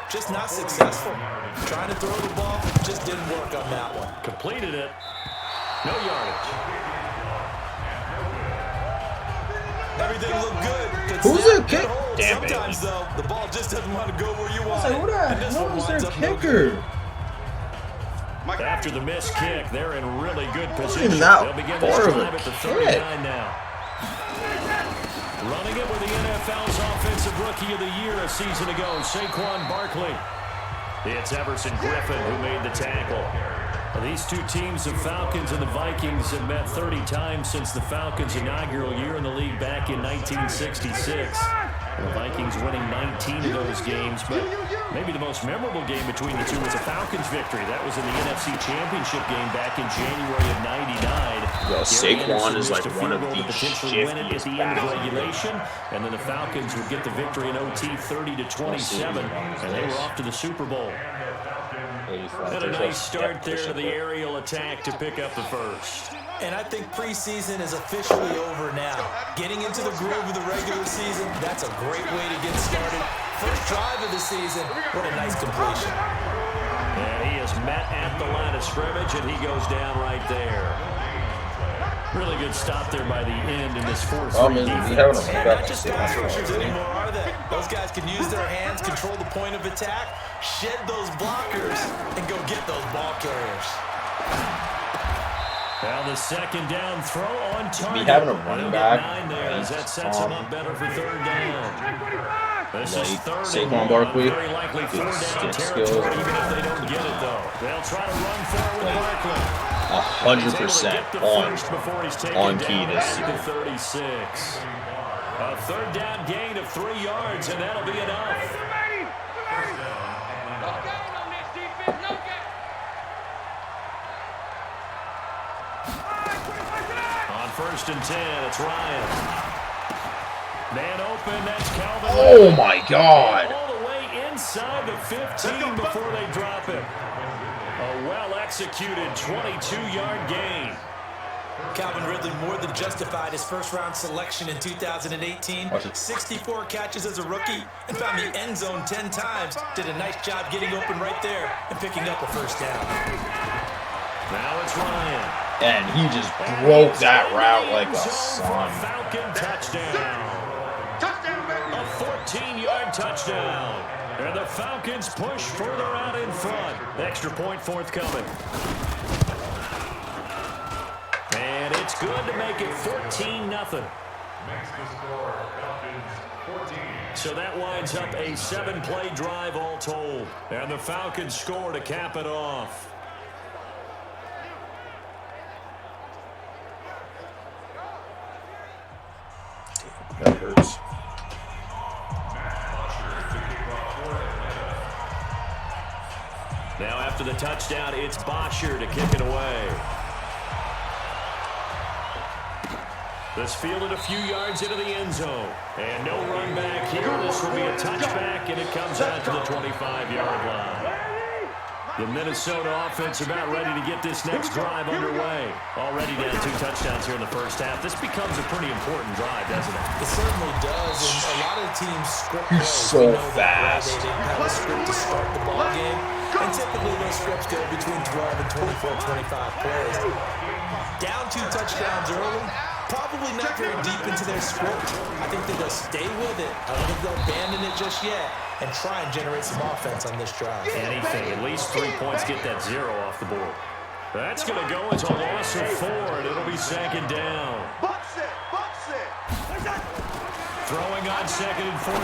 just not successful. Trying to throw the ball, just didn't work on that one. Completed it. No yardage. Everything looked good. Who's snap, that kick? hold. Damn it. Sometimes, though, the ball just doesn't want to go where you want it. Who the And this hell one was winds their up no kicker? good. After the missed kick, they're in really good position. Even that They'll begin far this of a drive at the kick. 39 now. Running it with the NFL's Offensive Rookie of the Year a season ago, Saquon Barkley. It's Everson Griffin who made the tackle. These two teams, the Falcons and the Vikings, have met 30 times since the Falcons' inaugural year in the league back in 1966. The Vikings winning 19 of those games, but maybe the most memorable game between the two was a Falcons victory. That was in the NFC Championship game back in January of '99. Yo, Saquon is like one of the potentially win it at the end of shiftiest regulation, and then the Falcons would get the victory in OT 30-27, and they were off to the Super Bowl. And a nice start there to the aerial attack to pick up the first. And I think preseason is officially over now. Getting into the groove of the regular season, that's a great way to get started. First drive of the season, what a nice completion. And he is met at the line of scrimmage, and he goes down right there. Really good stop there by the end in this 4-3 defense. And not just pass rushers anymore, are they? Those guys can use their hands, control the point of attack, shed those blockers, and go get those ball carriers. Now the second down throw on target. Be having a running back. That sets him up better for third down. This is third Saquon Barkley. Very likely four down territory, even if they don't get it, though. They'll try to run forward with Barkley. 100% on key this season. 36. A third down gain of 3 yards, and that'll be enough. On 1st and 10, it's Ryan. Man open, that's Calvin. Oh my God. All the way inside the 15 before they drop it. A well-executed 22-yard gain. Calvin Ridley more than justified his first-round selection in 2018. 64 catches as a rookie and found the end zone 10 times. Did a nice job getting open right there and picking up a first down. Now it's Ryan. And he just broke that route like a son. Falcon touchdown. A 14-yard touchdown. And the Falcons push further out in front. Extra point forthcoming. And it's good to make it 14-0. So that winds up a 7-play drive all told. And the Falcons score to cap it off. That hurts. Now after the touchdown, it's Bosher to kick it away. This fielded a few yards into the end zone. And no run back here. This will be a touchback, and it comes out to the 25-yard line. The Minnesota offense about ready to get this next drive underway. Already down 2 touchdowns here in the first half. This becomes a pretty important drive, doesn't it? It certainly does, and a lot of teams script He's so fast. They didn't have a script to start the ball game, and typically those scripts go between 12 and 24, 25 plays. Down 2 touchdowns early, probably not very deep into their script. I think they'll stay with it. I don't think they'll abandon it just yet and try and generate some offense on this drive. Anything, at least 3 points, get that 0 off the board. That's going to go into a loss of 4, and it'll be second down. Throwing on 2nd and 14.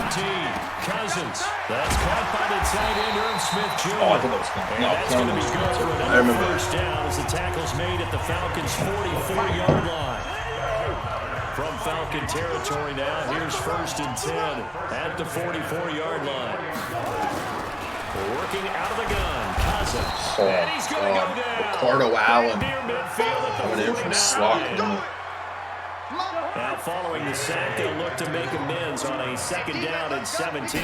Cousins. That's caught by the tight end, Irv Smith Jr. Oh, I thought that was coming. No, That's going to be good for I another remember. first down as the tackle's made at the Falcons' 44-yard line. From Falcon territory now, here's 1st and 10 at the 44-yard line. Working out of the gun, Cousins. And he's going to go down. Ricardo Allen Near midfield at the coming in from 49. slot. Now following the sack, they'll look to make amends on a 2nd down and 17.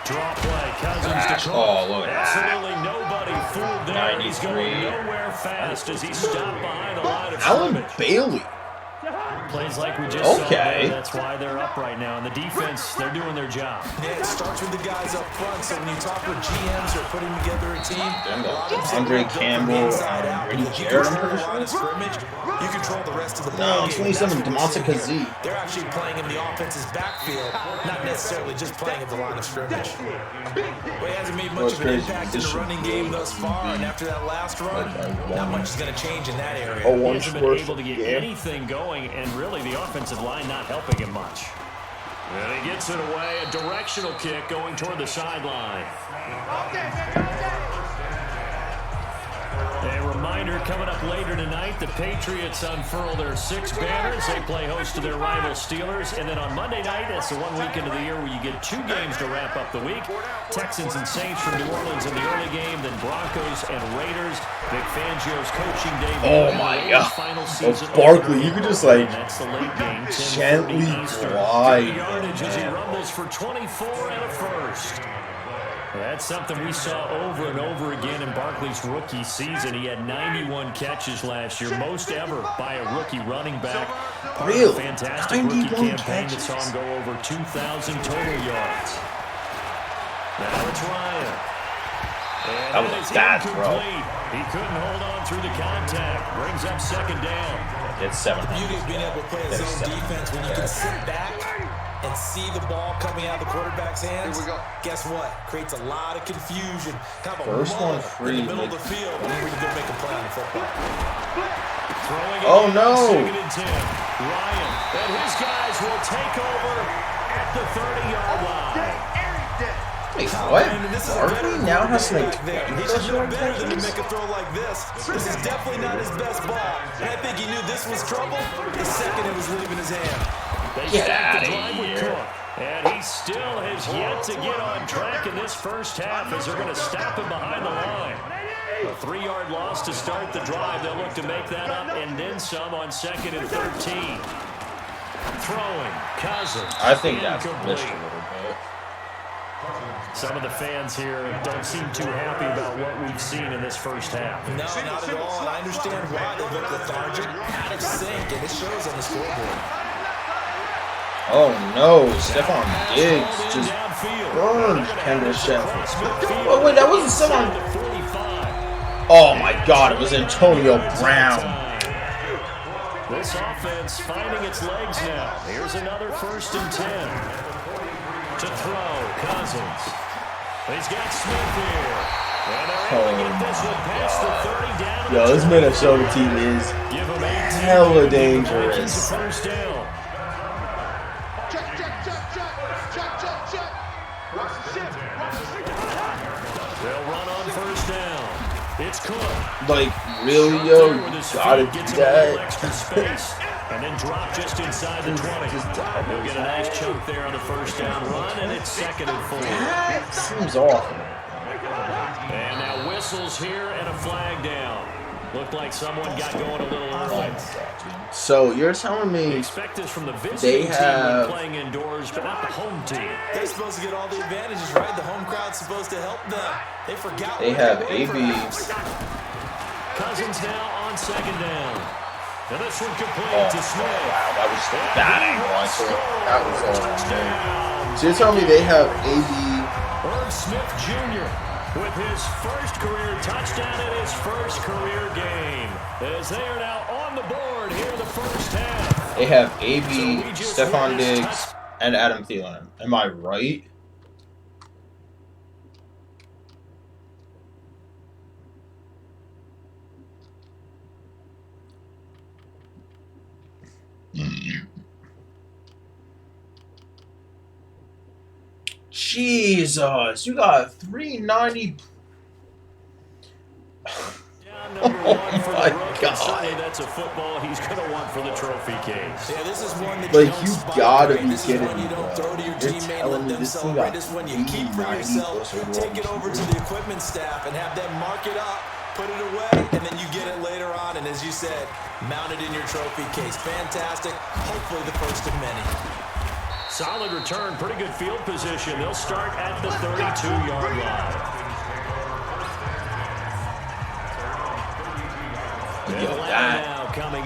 Draw play, Cousins to Oh, look at that. absolutely nobody fooled there. He's going 93. nowhere fast as he stopped behind the line of Alan scrimmage. Bailey. Plays like we just saw Okay. there. That's why they're up right now. And the defense, they're doing their job. Yeah, it starts with the guys up front, so when you talk with GMs or putting together a team, a lot of them say Andre they're built from the Campbell inside and out. Brady If you Jarrett, I'm control pretty the line of sure. scrimmage, you control the rest of the No, ball game. 27, That's what we're Demonte seeing here. Kazee. They're actually playing in the offense's backfield, not necessarily just playing at the line of scrimmage. Well, he hasn't made much of an impact in the running game thus far, and after that last run, not much is going to change in that area. Oh, He one hasn't been worst able to get game. anything going, and really the offensive line not helping him much. And he gets it away, a directional kick going toward the sideline. reminder, coming up later tonight, the Patriots unfurl their 6 banners. They play host to their rival Steelers. And then on Monday night, that's the one weekend of the year where you get 2 games to wrap up the week. Texans and Saints from New Orleans in the early game, then Broncos and Raiders. Vic Fangio's coaching debut. Oh my God. Final season Barkley, you could just like that's the late game, gently 10:30 Eastern. glide. Yardage as he rumbles for 24 and a first. That's something we saw over and over again in Barkley's rookie season. He had 91 catches last year, most ever by a rookie running back. Part of a fantastic rookie campaign that saw him go over 2,000 total yards. Now it's Ryan. And That was a bad throw. He couldn't hold on through the contact. Brings up second down. It's 700. The beauty of being able to play a zone defense when you can sit back and see the ball coming out of the quarterback's hands. Guess what? Creates a lot of confusion. Have a First one mullet free. in the middle of the field, and then we can go make a play on the football. Oh no! Second and 10. Ryan and his guys will take over at the 30-yard line. Wait, what? Barkley now has to make He should know better than to make a throw like this. This is definitely not his best ball. And I think he knew this was trouble the second it was leaving his hand. They Get start outta the drive with here. Cook. And he still has yet to get on track in this first half as they're going to stop him behind the line. A 3-yard loss to start the drive. They'll look to make that up and then some on 2nd and 13. Throwing, Cousins. I think that's incomplete. missed a little bit. Some of the fans here don't seem too happy about what we've seen in this first half. No, not at all. And I understand why they look lethargic, out of sync, and it shows on the scoreboard. Oh no, Stephon Diggs just burned Kendall Sheffield. Oh wait, that wasn't Stephon. Oh my God, it was Antonio Brown. This offense finding its legs now. Here's another 1st and 10. To throw, Cousins. He's got Smith here. And they're able to get this one past the 30 down. Yo, this Minnesota team is hella dangerous. First down. They'll run on 1st down. It's Cook. Like, really, yo, you gotta do that. Extra space. And then drop just inside the 20. He'll get a nice chunk there on the 1st down run, and it's 2nd and 4. That seems awful. And now whistles here and a flag down. Looked like someone got going a little early. So you're telling We me expect this from the visiting team when playing indoors, but not the home team. They're supposed to get all the advantages, right? The home crowd's supposed to help them. They forgot. they have AB? Cousins now on 2nd down. And this one complete Oh, to Smith. wow, that was bad angle. I swear. That was all. So you're telling me they have AB? Irv Smith Jr. with his first career touchdown in his first career game. As they are now on the board here in the first half. They have AB, Stephon Diggs, and Adam Thielen. Am I right? Jesus, you got 390. Number one for my the rookie. God. Certainly that's a football he's going to want for the trophy case. Yeah, this is one that Like, don't you spot, gotta right? be This is kidding one you me, don't bro. throw to your You're teammate, telling let me them this thing celebrate. got This one you keep for 390 yourself, plus overall take it over to the equipment staff and have them mark it up, put it away, and then you get it later on, and as you said, mount it in your trophy case. Fantastic. Hopefully the first of many. Solid return, pretty good field position. They'll start at the 32-yard line. Yo,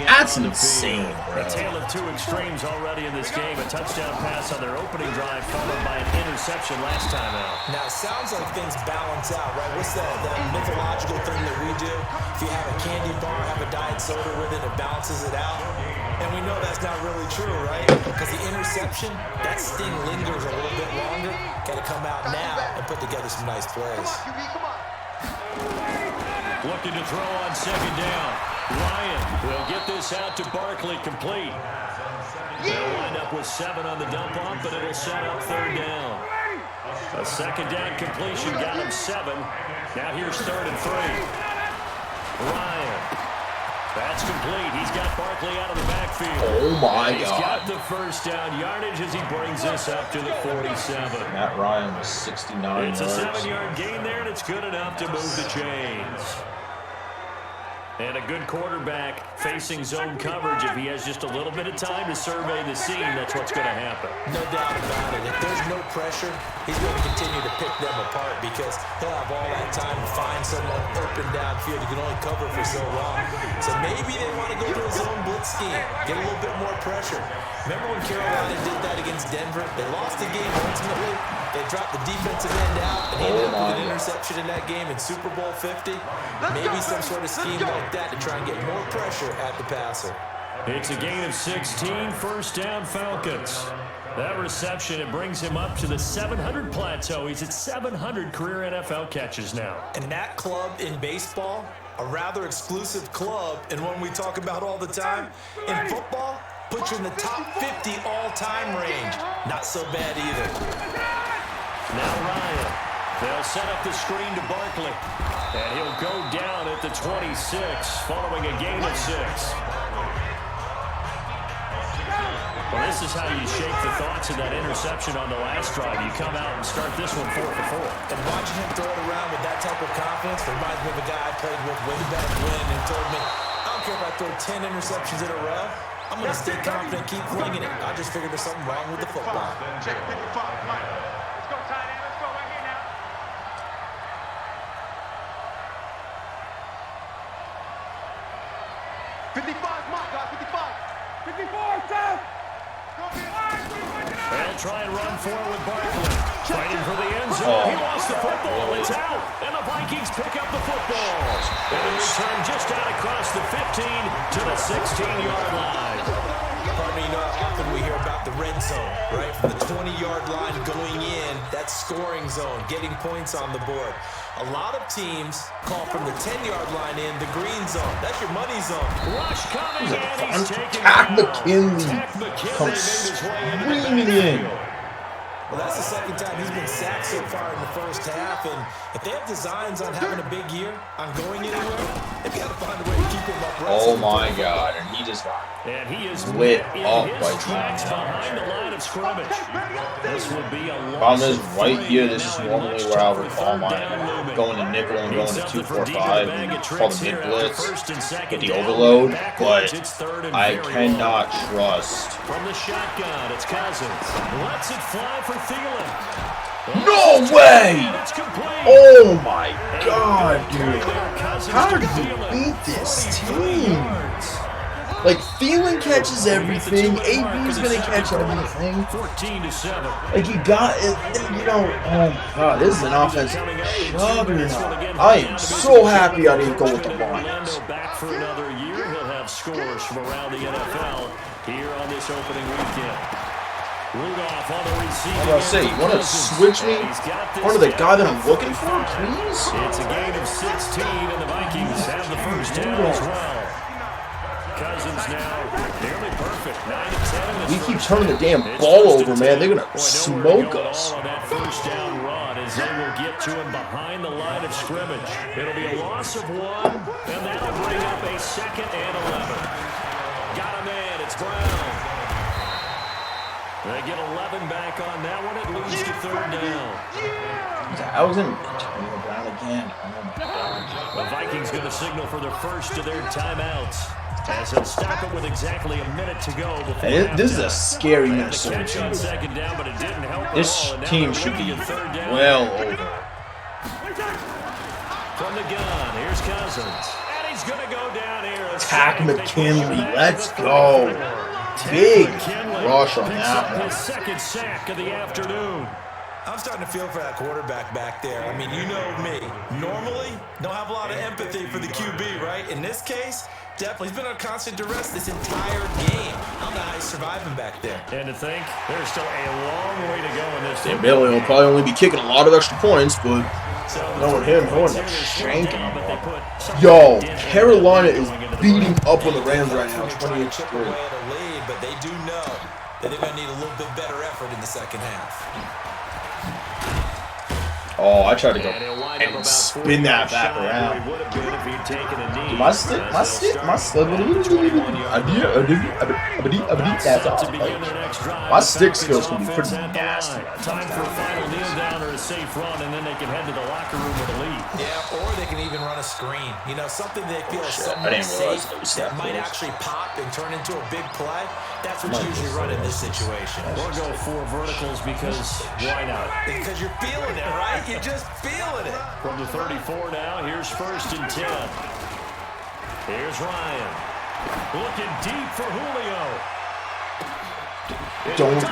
that's insane, bro. A tale of 2 extremes already in this game. A touchdown pass on their opening drive, followed by an interception last time out. Now, it sounds like things balance out, right? What's that mythological thing that we do? If you have a candy bar, have a diet soda with it, it balances it out. And we know that's not really true, right? Because the interception, that sting lingers a little bit longer. Got to come out now and put together some nice plays. Looking to throw on 2nd down. Ryan will get this out to Barkley, complete. They'll wind up with 7 on the dump off, but it'll set up 3rd down. A 2nd down completion got him 7. Now here's 3rd and 3. Ryan. That's complete. He's got Barkley out of the backfield. Oh, my He's God. got the first down yardage as he brings this up to the 47. Matt Ryan was 69 It's a yards. 7-yard gain there, and it's good enough to move the chains. And a good quarterback facing zone coverage. If he has just a little bit of time to survey the scene, that's what's going to happen. No doubt about it. If there's no pressure, he's going to continue to pick them apart because he'll have all that time to find someone open downfield. You can only cover for so long. So maybe they want to go to a zone blitz scheme, get a little bit more pressure. Remember when Carolina did that against Denver? They lost the game ultimately. They dropped the defensive end out, and he ended up with an interception in that game in Super Bowl 50. Maybe some sort of scheme like that to try and get more pressure at the passer. It's a gain of 16, first down Falcons. That reception, it brings him up to the 700 plateau. He's at 700 career NFL catches now. And that club in baseball, a rather exclusive club, and one we talk about all the time. In football, puts you in the top 50 all-time range. Not so bad either. Now Ryan. They'll set up the screen to Barkley. And he'll go down at the 26 following a gain of 6. Well, this is how you shake the thoughts of that interception on the last drive. You come out and start this one 4 for 4. And watching him throw it around with that type of confidence reminds me of a guy I played with way back when who told me, I don't care if I throw 10 interceptions in a row. I'm going to stay confident, keep flinging it. I just figured there's something wrong with the football. Check 55, Mike. Let's go, tight end. Let's go right here now. 55, Mike, guys, 55. 54, Sam. They'll try and run forward with Barkley. Fighting for the end zone. He lost the football. It's out. And the Vikings pick up the football. And the return just out across the 15 to the 16-yard line. Pardon me, you know how often we hear about the red zone, right? From the 20-yard line going in, that scoring zone, getting points on the board. A lot of teams call from the 10-yard line in the green zone. That's your money zone. Rush coming in. He's taken Tack down. McKinley Tack McKinley comes made his way into the screaming in. backfield. Well, that's the second time he's been sacked so far in the first half, and if they have designs on having a big year, on going anywhere, they've got to find a way to keep him upright. Oh my God! And he just got And he is lit in up his by tracks Deion behind the line of scrimmage. This would be a Problem is, loss of right 3, here, and this is now a normally much where I would tougher call third my down looming. going to nickel and going to Needs something for deep in the 2-4-5 bag of and call tricks the mid here after blitz first and second with the down. overload, Backwards, but it's third and I very cannot long. trust. From the shotgun, it's Cousins. Lets it fly for Thielen. No way! It's complete. Oh my God, dude! How did he beat this team? Like, Thielen catches everything. AB's gonna catch everything. 14-7. Like, you got it, you know. Oh my God, this is an offense juggernaut. I am so happy I didn't go with the Lions. Back for another year. He'll have scores from around the NFL here on this opening weekend. Rudolph on the receiving. I'm gonna say, you want to switch me onto the guy that I'm looking for, please? It's a gain of 16, and the Vikings have the first down as well. Cousins now nearly perfect. 9 of 10 in this We keep first turning the half. damn It's ball first over, and man. 10. They're gonna Boy, smoke nowhere to go us. all on that first down run as they will get to him behind the line of scrimmage. It'll be a loss of 1, and that'll bring up a 2nd and 11. Got a man. It's Brown. They get 11 back on that one. It leads to third down. I was in Antonio Brown again. Oh my God. The Vikings going to signal for their first of their timeouts as they'll stop it with exactly a minute to go before And this is a halftime. scary They had the Minnesota catch on team. second down, but it didn't help This at all, and now team they're should looking be at third down. well over. From the gun, here's Cousins. And he's going to go down here. Tack McKinley, let's go. Big rush on that one. His second sack of the afternoon. I'm starting to feel for that quarterback back there. I mean, you know me. Normally, don't have a lot of empathy for the QB, right? In this case, definitely. He's been on constant duress this entire game. I don't know how he's surviving back there. And to think, there's still a long way to go in this. And Bailey will probably only be kicking a lot of extra points, but knowing him, knowing the shanking him up. Yo, Carolina is beating up on the Rams right now, Trying to chip 28-3. away at a lead, but they do know that they're going to need a little bit better effort in the second half. Oh, I tried to go And he'll wind up and about spin 40 that yards back shy where he around. would have been if he'd taken a knee. Dude, my stick, that's Set all. to begin their next drive. My The stick Falcons skills can be offense pretty at the nasty. line. Time for a final kneel down or a safe run, and then they can head to the locker room with a lead. Yeah, or they can even run a screen. You know, something they feel is Shit, I somewhat didn't realize safe it was that that might close. actually pop and turn into a big play. That's what you usually run in this situation. Or go 4 verticals because why not? Because you're feeling it, right? You're just feeling it. From the 34 now, here's 1st and 10. Here's Ryan. Looking deep for Julio.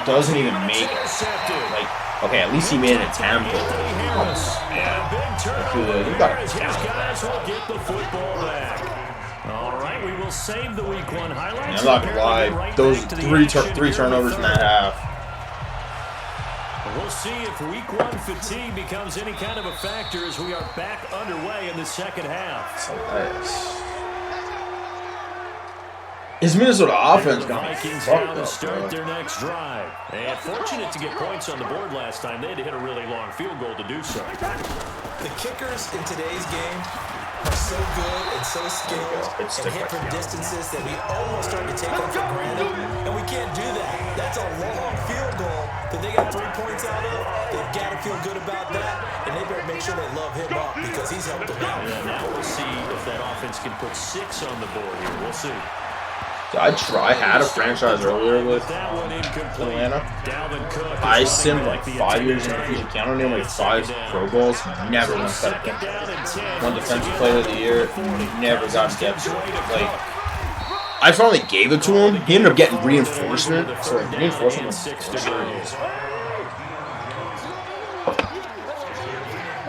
Doesn't even make it. Intercepted. Like, okay, at least he made an attempt. Anthony Harris. And a big turnover You got here as his down. guys will get the football back. All right, we will save the week 1 highlights. I'm not gonna lie, those three turnovers in that half. We'll see if week 1 fatigue becomes any kind of a factor as we are back underway in the second half. So nice. His Minnesota offense The got me Vikings fucked now to up, start bro. their next drive. And fortunate to get points on the board last time. They had to hit a really long field goal to do so. The kickers in today's game are so good and so skilled It's and hit from distances that we almost start to take them for granted, and we can't do that. That's a long field goal that they got 3 points out of. They've got to feel good about that, and they better make sure they love him up because he's helped them out. And now we'll see if that offense can put 6 on the board here. We'll see. I had a franchise earlier with That one incomplete. Atlanta. Dalvin Cook is I running simmed back like the 5 years in attempted the future yard. counter, near like 5 Pro Bowls, never once got a Second depth. down and 10. One defensive player of the year, never got a depth. Like, I finally gave it to him. He ended up getting reinforcement, so like, reinforcement was 6 to go.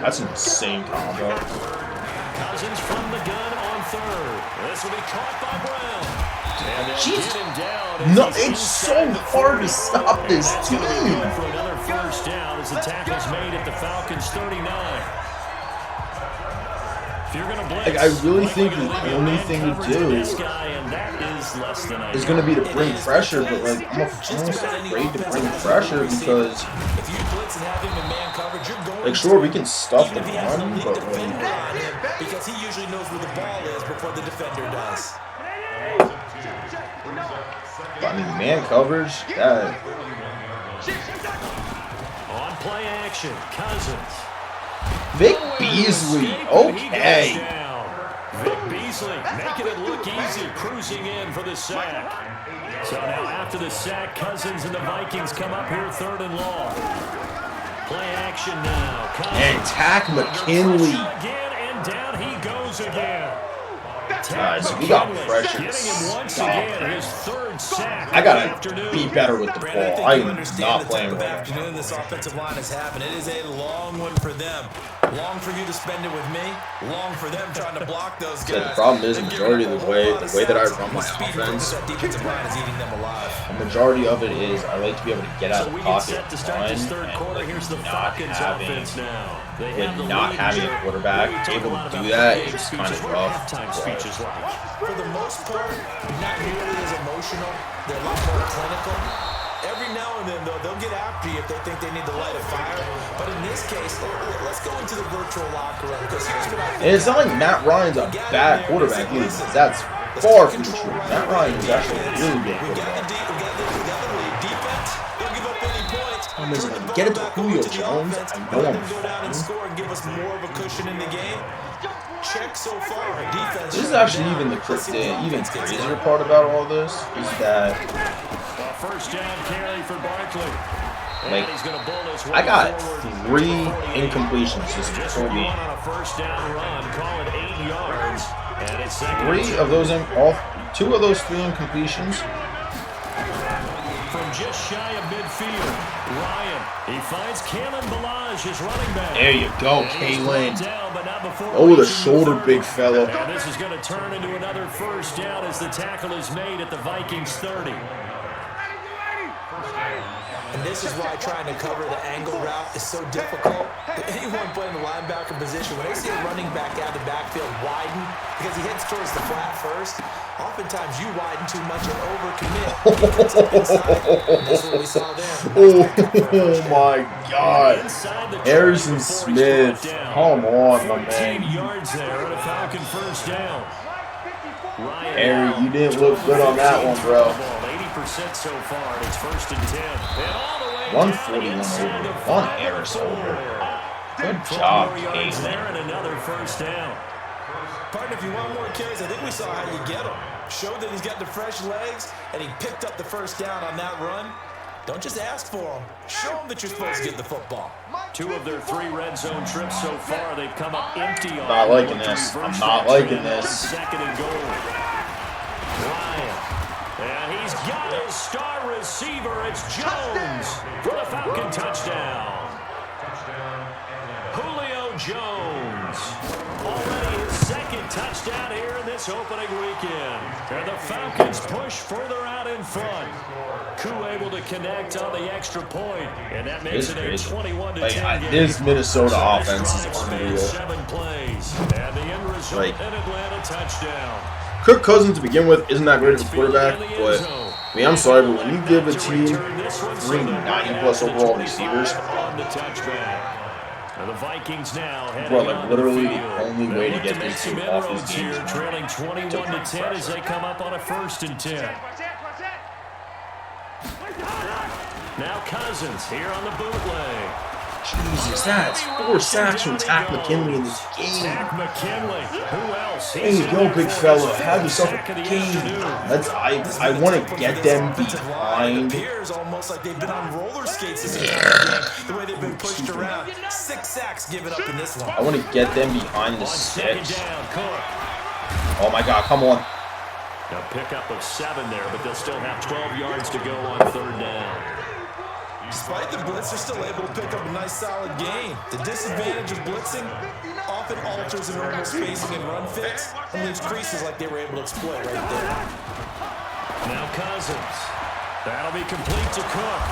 that's an insane combo. Cousins from the gun on 3rd. This will be caught by Brown. And they'll Jeez. get him down. No, it's so hard to stop this team. For another 1st down as the tackle's made at the Falcons 39. If you're going to blitz, Like, I really think the only thing to do this guy, and that is less than is going to be to bring pressure, but like I'm almost afraid to bring pressure because If you blitz and have him in man coverage, you're going like sure we to, can stuff the even if he has a run, lead but defender like on him, because he usually knows where the ball is before the defender does. I mean man coverage that on play action, Cousins. Vic Beasley, okay. Vic Beasley making it look easy, cruising in for the sack. So now after the sack, Cousins and the Vikings come up here 3rd and long. Play action now. Cousins And tack McKinley. again, and down he goes again. Alright, so we got pressure. Getting him once again, his 3rd sack. I of the gotta afternoon. be better with the Brandon, ball. I I think you am understand not the type playing of with it. afternoon this offensive line is having. It is a long one for them. Long for you to spend it with me. Long for them trying to block those guys. The problem is, They're majority giving of up the a whole lot way that I sacks. run my The speed offense, that defensive line is eating them alive. the majority of it is I like to be able to get out So of we the get pocket set to start run, this 3rd quarter. and Here's the not Falcons having offense now. They have the not lead. having a quarterback We talk able a lot to about do that pregame is kind speeches. of What are rough. halftime speeches like? For the most part, not nearly as emotional. They're a lot more clinical. Every now and then, though, they'll get after you if they think they need to light a fire. But in this case, let's go into the virtual locker room. Because here's what I think. And it's not like Matt Ryan's a bad quarterback either. Because that's far from the truth. Matt Ryan is actually a really good We got quarterback. the lead. Defense, don't give up any points. I'm just Turn the gonna get it to ball back over Julio the Jones. offense. I know Let I'm them go down and fine. score and give us more of a cushion in the game. Check so far. Defense. This is actually even the even crazier part about all this is that A 1st down carry for Barkley. like And he's going to bull this I one got forward. 3 incompletions this Just whole one game. on a 1st down run. Call it 8 yards. And it's 2nd. 3 of those, all 2 of those 3 incompletions. From just shy of midfield, Ryan. He finds Kalen Balaj, his running back. There you go, And he's Kalen. brought down, but not before Oh, the reaching shoulder, 30. big fella. And this is going to turn into another 1st down as the tackle is made at the Vikings 30. And this is why trying to cover the angle route is so difficult. Anyone playing the linebacker position, when they see a running back out of the backfield widen because he heads towards the flat first, oftentimes you widen too much and overcommit. He puts up inside. And this is what we saw there. Oh my God. Harrison Smith. Come on, my 14 man. yards there and a Falcon first down. Harry, you didn't look good on that one, bro. 80% so far, and it's first and 10. And all the way 141 over. 1 Harris over. Good job, yards there Caitlin. and another first down. Partner, if you want more carries, I think we saw how you get him. Showed that he's got the fresh legs, and he picked up the first down on that run. Don't just ask for him. Show him that you're supposed to get the football. 2 of their 3 red zone trips so far, they've come up empty on. Not liking this. I'm not liking this. Second and goal. Ryan. And he's got his star receiver. It's Jones for the Falcon touchdown. Julio Jones. Already his second touchdown here in this opening weekend. And the Falcons push further out in front. Koo able to connect on the extra point, and that makes it a 21-10 game. This Minnesota offense is unreal. 7 plays, and the end result, an Atlanta touchdown. Kirk Cousins to begin with isn't that great of a quarterback, but I mean, I'm sorry, but when you give a team 3 90+ overall receivers, On the touchback. And the Vikings now bro, heading like on literally the the field. only way to They get look make this some team off inroads these games here, trailing 21-10 as they come up on a first and 10. Now Cousins here on the bootleg. Jesus, that's 4 sacks from Tack McKinley in this game. Tack McKinley. Who else? Hey, yo, big fella, have yourself a game. I want to get them It behind. appears almost like they've been on roller skates this entire game, the way they've been pushed around. 6 sacks given up in this one. I want to get them behind the On second 6. down, Cook. Oh my God, come on. A pickup of 7 there, but they'll still have 12 yards to go on third down. Despite the blitz, they're still able to pick up a nice solid gain. The disadvantage of blitzing often alters the normal spacing and run fits and leaves creases like they were able to exploit right there. Now Cousins. That'll be complete to Cook.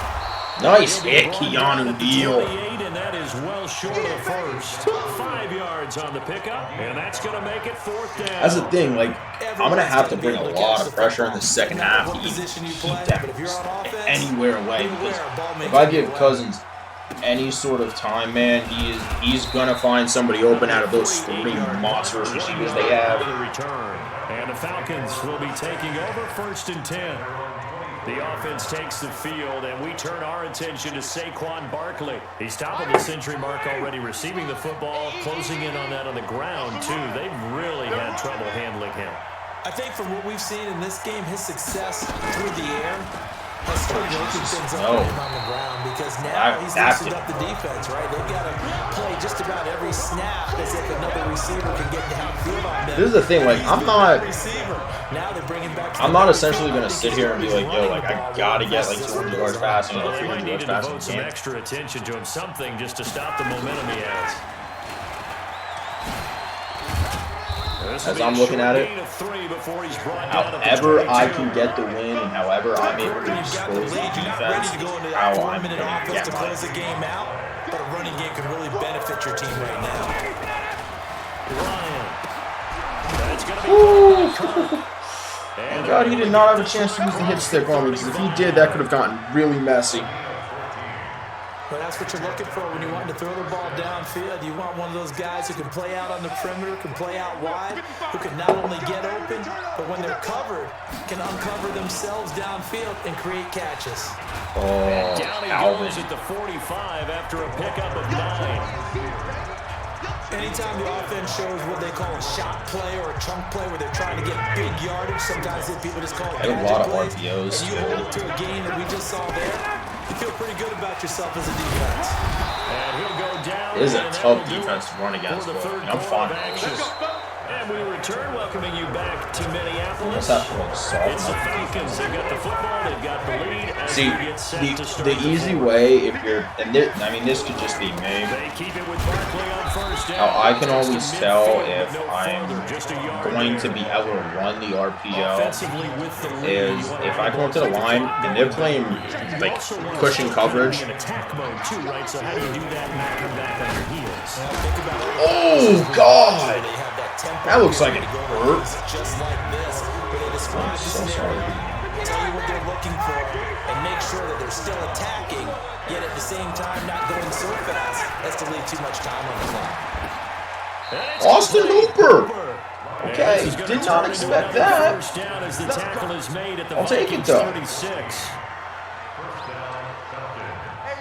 Nice hit, Keanu Neal. 28, and that is well short of the first. 5 yards on the pickup, and that's going to make it fourth down. That's the thing, like, I'm going to have to bring a lot of pressure in the second half to keep that anywhere away. Because if I give Cousins any sort of time, man, he's going to find somebody open out of those 3 monstrous receivers they have. The return, and the Falcons will be taking over first and 10. The offense takes the field, and we turn our attention to Saquon Barkley. He's top of the century mark already receiving the football, closing in on that on the ground, too. They've really had trouble handling him. I think from what we've seen in this game, his success through the air has started opening things up for him on the ground because now he's loosened up the defense, right? They've got to play just about every snap as if another receiver can get downfield on them. This is the thing, like, I'm not essentially going to sit here and be like, yo, like, I got to get, like, 200 yards passing or 300 yards passing. Devote some extra attention to him, something just to stop the momentum he has. As I'm looking at it, however I can get the win and however I'm able to expose the defense, how I'm going to get my the game out, but a running game can really benefit your team right now. Thank God he did not have a chance to use the hit stick on me, because if he did, that could have gotten really messy. But that's what you're looking for when you want to throw the ball downfield. You want one of those guys who can play out on the perimeter, can play out wide, who can not only get open, but when they're covered, can uncover themselves downfield and create catches. Oh, down he goes at the 45 after a pickup of 9. Anytime the offense shows what they call a shot play or a chunk play where they're trying to get big yardage, sometimes people just call it gadget plays, RPOs, and you hold it to a game that we just saw there, you feel pretty good about yourself as a defense. And he'll go down. It is a tough defense to run against, but I'm fine with this. And we return, welcoming you back to Minneapolis. Let's have to It's the Falcons. They've got the football. They've got the lead as See, he gets set to start the easy way, if you're, and this, I mean, this could just be me. They keep it with Barkley on first down. How I can Takes always to tell midfield, if but no I'm further, just a yard going to there. be able to run the RPO Offensively with the lead, is you want if I come up to the line and they're playing like cushion coverage. in attack mode too, right? So how do you do that and not come back on your heels? Oh God, that looks like it hurt. Just like this, where they describe I'm the so scenario, sorry. tell you what they're looking for, and make sure that they're still attacking, yet at the same time not going so fast as to leave too much time on the clock. Austin Hooper. And Okay, this is gonna did turn not into expect another that. first down as the tackle is made at the I'll take it, Vikings though. 36.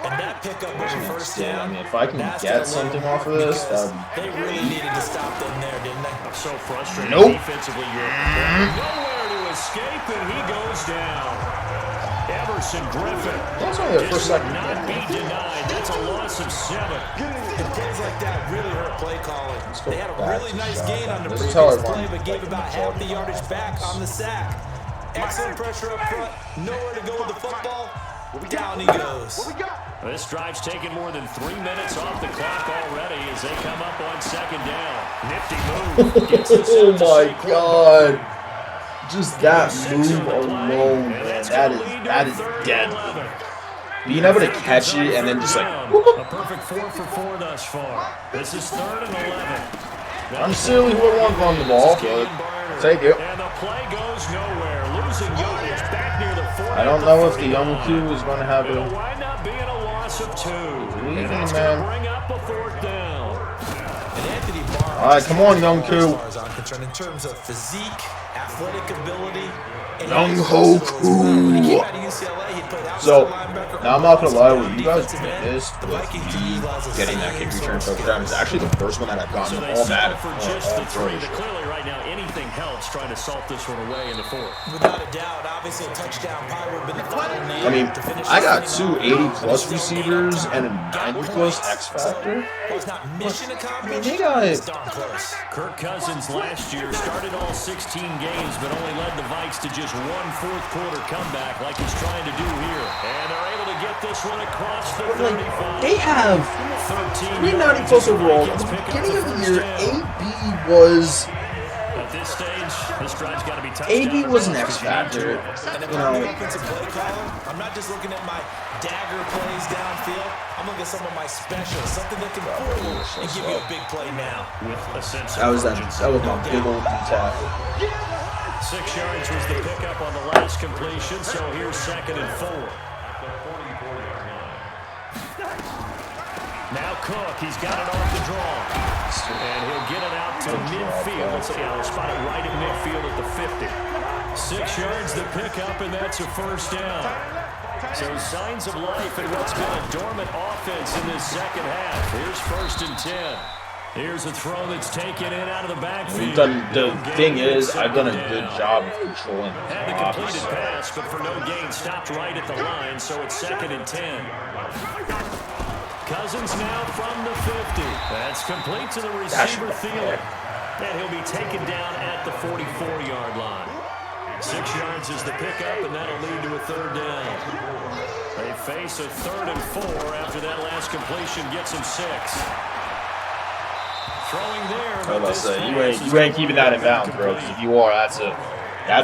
And that pickup of a first Still, I down, mean, if I can that's get gonna something leave off of this, because that they really needed to stop them there, didn't they? So frustrating Nope. defensively. Nowhere to escape, and he goes down. Everson Griffin. that's only the first second. Not be denied. That's a loss of 7. And plays like that really hurt play calling. go They had a back really to nice shotgun. gain on the This is previous how I play, run, but gave like, about the half the majority yardage of back offense. on the sack. Excellent pressure up front. Nowhere to go with the football. Down he goes. This drive's taken more than 3 minutes off the clock already as they come up on second down. Nifty move. Gets us Oh out to my Saquon God. Just that 6 move on the play, alone, and man, that's that gonna is lead to that a is third and deadly. 11. Being able to catch it and then just like, whoop, A whoop. perfect 4 for 4 thus far. This is 3rd and 11. I'm silly who would want to run the ball, but take it. And the play goes nowhere. Losing yardage back near the 40. I don't know if the young Q is going to have It'll a. wind up being a loss of 2. Leave And him, that's man. going to bring up a 4th down. And Anthony Barnes. All right, come on, young Q. Stars on concern in terms of physique, athletic ability, and Young also Ho as well. When he came Koo. out of UCLA, he played outside So, linebacker now I'm not going to lie, on when you guys defensive did end. this The with Vikings me utilize the getting that same kick return sort of touchdown, it's actually the first one that I've gotten So they all settle mad for just the 3. But at. clearly right now anything helps trying to salt this one away in the 4th. Without a doubt, obviously a touchdown probably would have been the final nail I mean, to finish I this got thing two off. 80-plus Still receivers made up and a time, got 90-plus points. X factor. So, it's not mission accomplished. they got- it's darn close. Kirk Cousins last year started all 16 games but only led the Vikes to just 1 fourth-quarter comeback like he's trying to do here. And they're able to get this one across the 35. They have 13 390-plus overall. At the beginning of the year, AB was At this stage, this drive's got to be touchdown. AB or was an bust. X factor. And if You I'm the know, offensive play caller, I'm not just looking at my dagger plays downfield. I'm looking at some of my specials, something that can fool you and give you a big play now. With a sense that of was that. urgency. That was my big old tackle. 6 yards was the pickup on the last completion, so here's 2nd and 4. Now Cook, he's got it off the draw. And he'll get it out to midfield. Let's see, I'll spot it right at midfield at the 50. 6 yards the pickup, and that's a first down. So signs of life in what's been a dormant offense in this second half. Here's 1st and 10. Here's a throw that's taken in out of the backfield. The thing is, I've done a good job of controlling Had the the completed blocks. pass, but for no gain, stopped right at the line, so it's 2nd and 10. Cousins now from the 50. That's complete to the receiver, Thielen. And he'll be taken down at the 44-yard line. 6 yards is the pickup, and that'll lead to a 3rd down. They face a 3rd and 4 after that last completion gets him 6. Throwing there, I was but about to this say, pass is you ain't gonna keeping be that in bounds, bro. 'Cause if you are, that's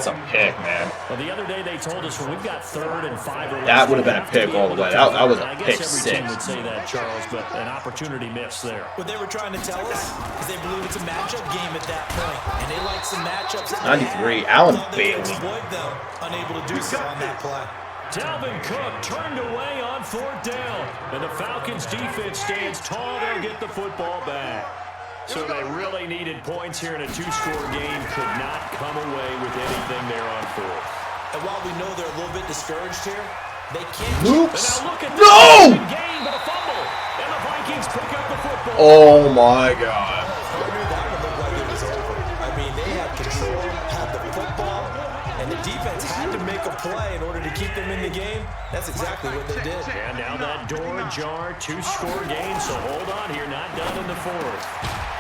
a pick, man. Well, the other day they told us when we've got 3rd and 5 or less, That would have been a we have to pick be all able the way. to That convert was it. a I pick guess every team 6. would say that, Charles, but an opportunity missed there. What they were trying to tell us is they believe it's a matchup game at that point, and they like some matchups. That 93, Allen thought they could Bailey. exploit them, unable to do so on that play. Dalvin Cook turned away on 4th down, and the Falcons' defense stands tall. They'll get the football back. So they really needed points here in a 2-score game. Could not come away with anything there on 4th. And while we know they're a little bit discouraged here, they can't. Oops. And now look at No! the game, but a fumble, and the Vikings pick up the football. Oh my God. Partner, that one looked like it was over. I mean, they had control, had the football, and the defense had to make a play in order to keep them in the game. That's exactly what they did. And now that door ajar, 2-score game, so hold on here, not done in the 4th.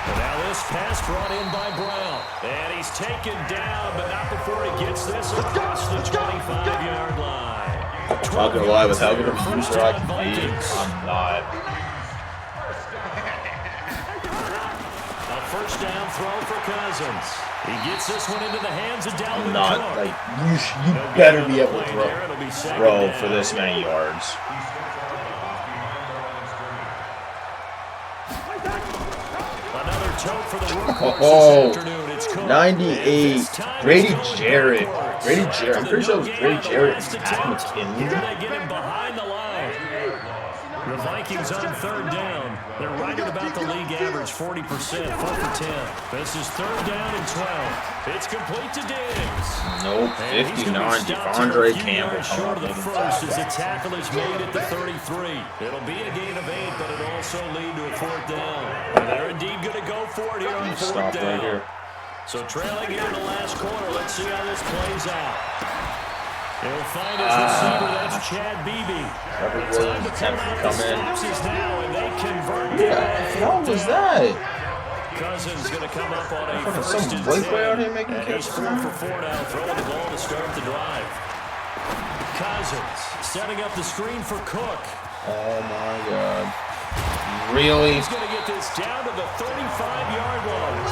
And now this pass brought in by Brown. And he's taken down, but not before he gets this across the 25-yard line. Not gonna lie, with how good of a user I can be, I'm not. A first down throw for Cousins. He gets this one into the hands of Dalvin I'm not Cook. like you better be able to throw for this many yards. Another choke for the workhorse Oh, this afternoon. It's Cook. 98. Grady Jarrett. Grady Jarrett. I'm pretty sure it was Grady Jarrett and Adam Can McKinley. they get him behind the line? The Vikings on third down. They're right at about the league average, 40%, 4 for 10. This is third down and 12. It's complete to Diggs. Nope, 59. Devondre Campbell. Short of the first as the tackle is made at the 33. It'll be a gain of 8, but it'll also lead to a fourth down. And they're indeed going to go for it here on fourth Stop down. right here. So trailing here in the last quarter. Let's see how this plays out. He'll find his receiver. That's Chad Beebe. Trevor Williams attempt to come in. Now, and they convert Who the hell was that? Cousins going to come up on a Fucking first some and white 10. boy out here making And he's catches. 4 for 4 now, throwing the ball to start the drive. Cousins setting up the screen for Cook. Oh my God. Really? He's going to get this down to the 35-yard line.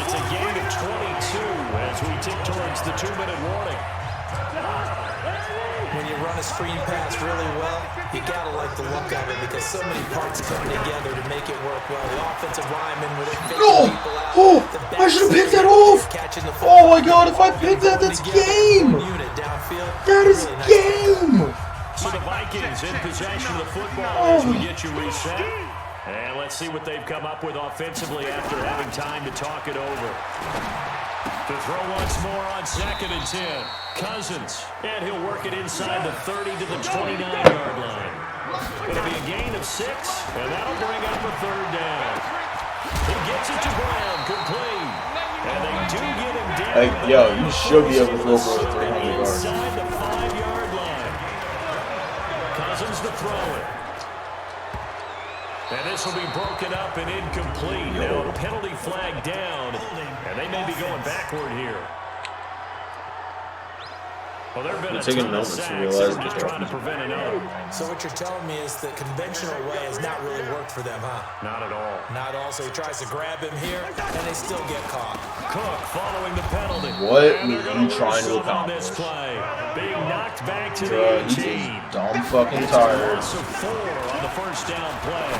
It's a gain of 22 as we tick towards the 2-minute warning. When you run a screen pass really well, you gotta like the look of it because so many parts come together to make it work well. The offensive lineman with it faking people out. Oh, I should have picked that off. Catching the Oh my God, if I pick that, that's game. unit downfield. That is Really nice. game. So the Vikings in possession of the football as we get you reset. And let's see what they've come up with offensively after having time to talk it over. To throw once more on 2nd and 10. Cousins. And he'll work it inside the 30 to the 29-yard line. It'll be a gain of 6, and that'll bring up a third down. He gets it to Brown, complete. And they do get him down. Like, yo, you should be able to throw for 300 yards. Inside the 5-yard line. Cousins to throw it. And this will be broken up and incomplete. Now a penalty flag down, and they may be going backward here. Well, there have been a taking ton of moments to sacks, realize and we're just that trying to prevent another. So what you're telling me is the conventional way has not really worked for them, huh? Not at all. Not all. So he tries to grab him here, and they still get caught. Cook following the penalty. What And were they're you gonna trying to lose him on this accomplish? play. Being knocked back to Bruh, the he's 18. dumb fucking It's a tired. loss of 4 on the first down play.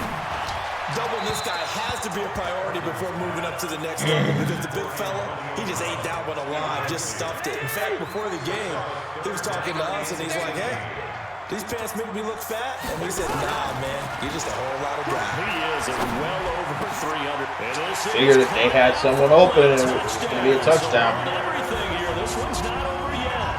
Doubling this guy has to be a priority before moving up to the next level because the big fella, he just ate that one alive, just stuffed it. In fact, before the game, he was talking to us and he's like, hey, these pants make me look fat? And we said, nah, man, you're just a whole lot of guy. He is at well over 300. And this Figured is if they had someone open and it was going to be a touchdown. So everything here. This one's not over yet.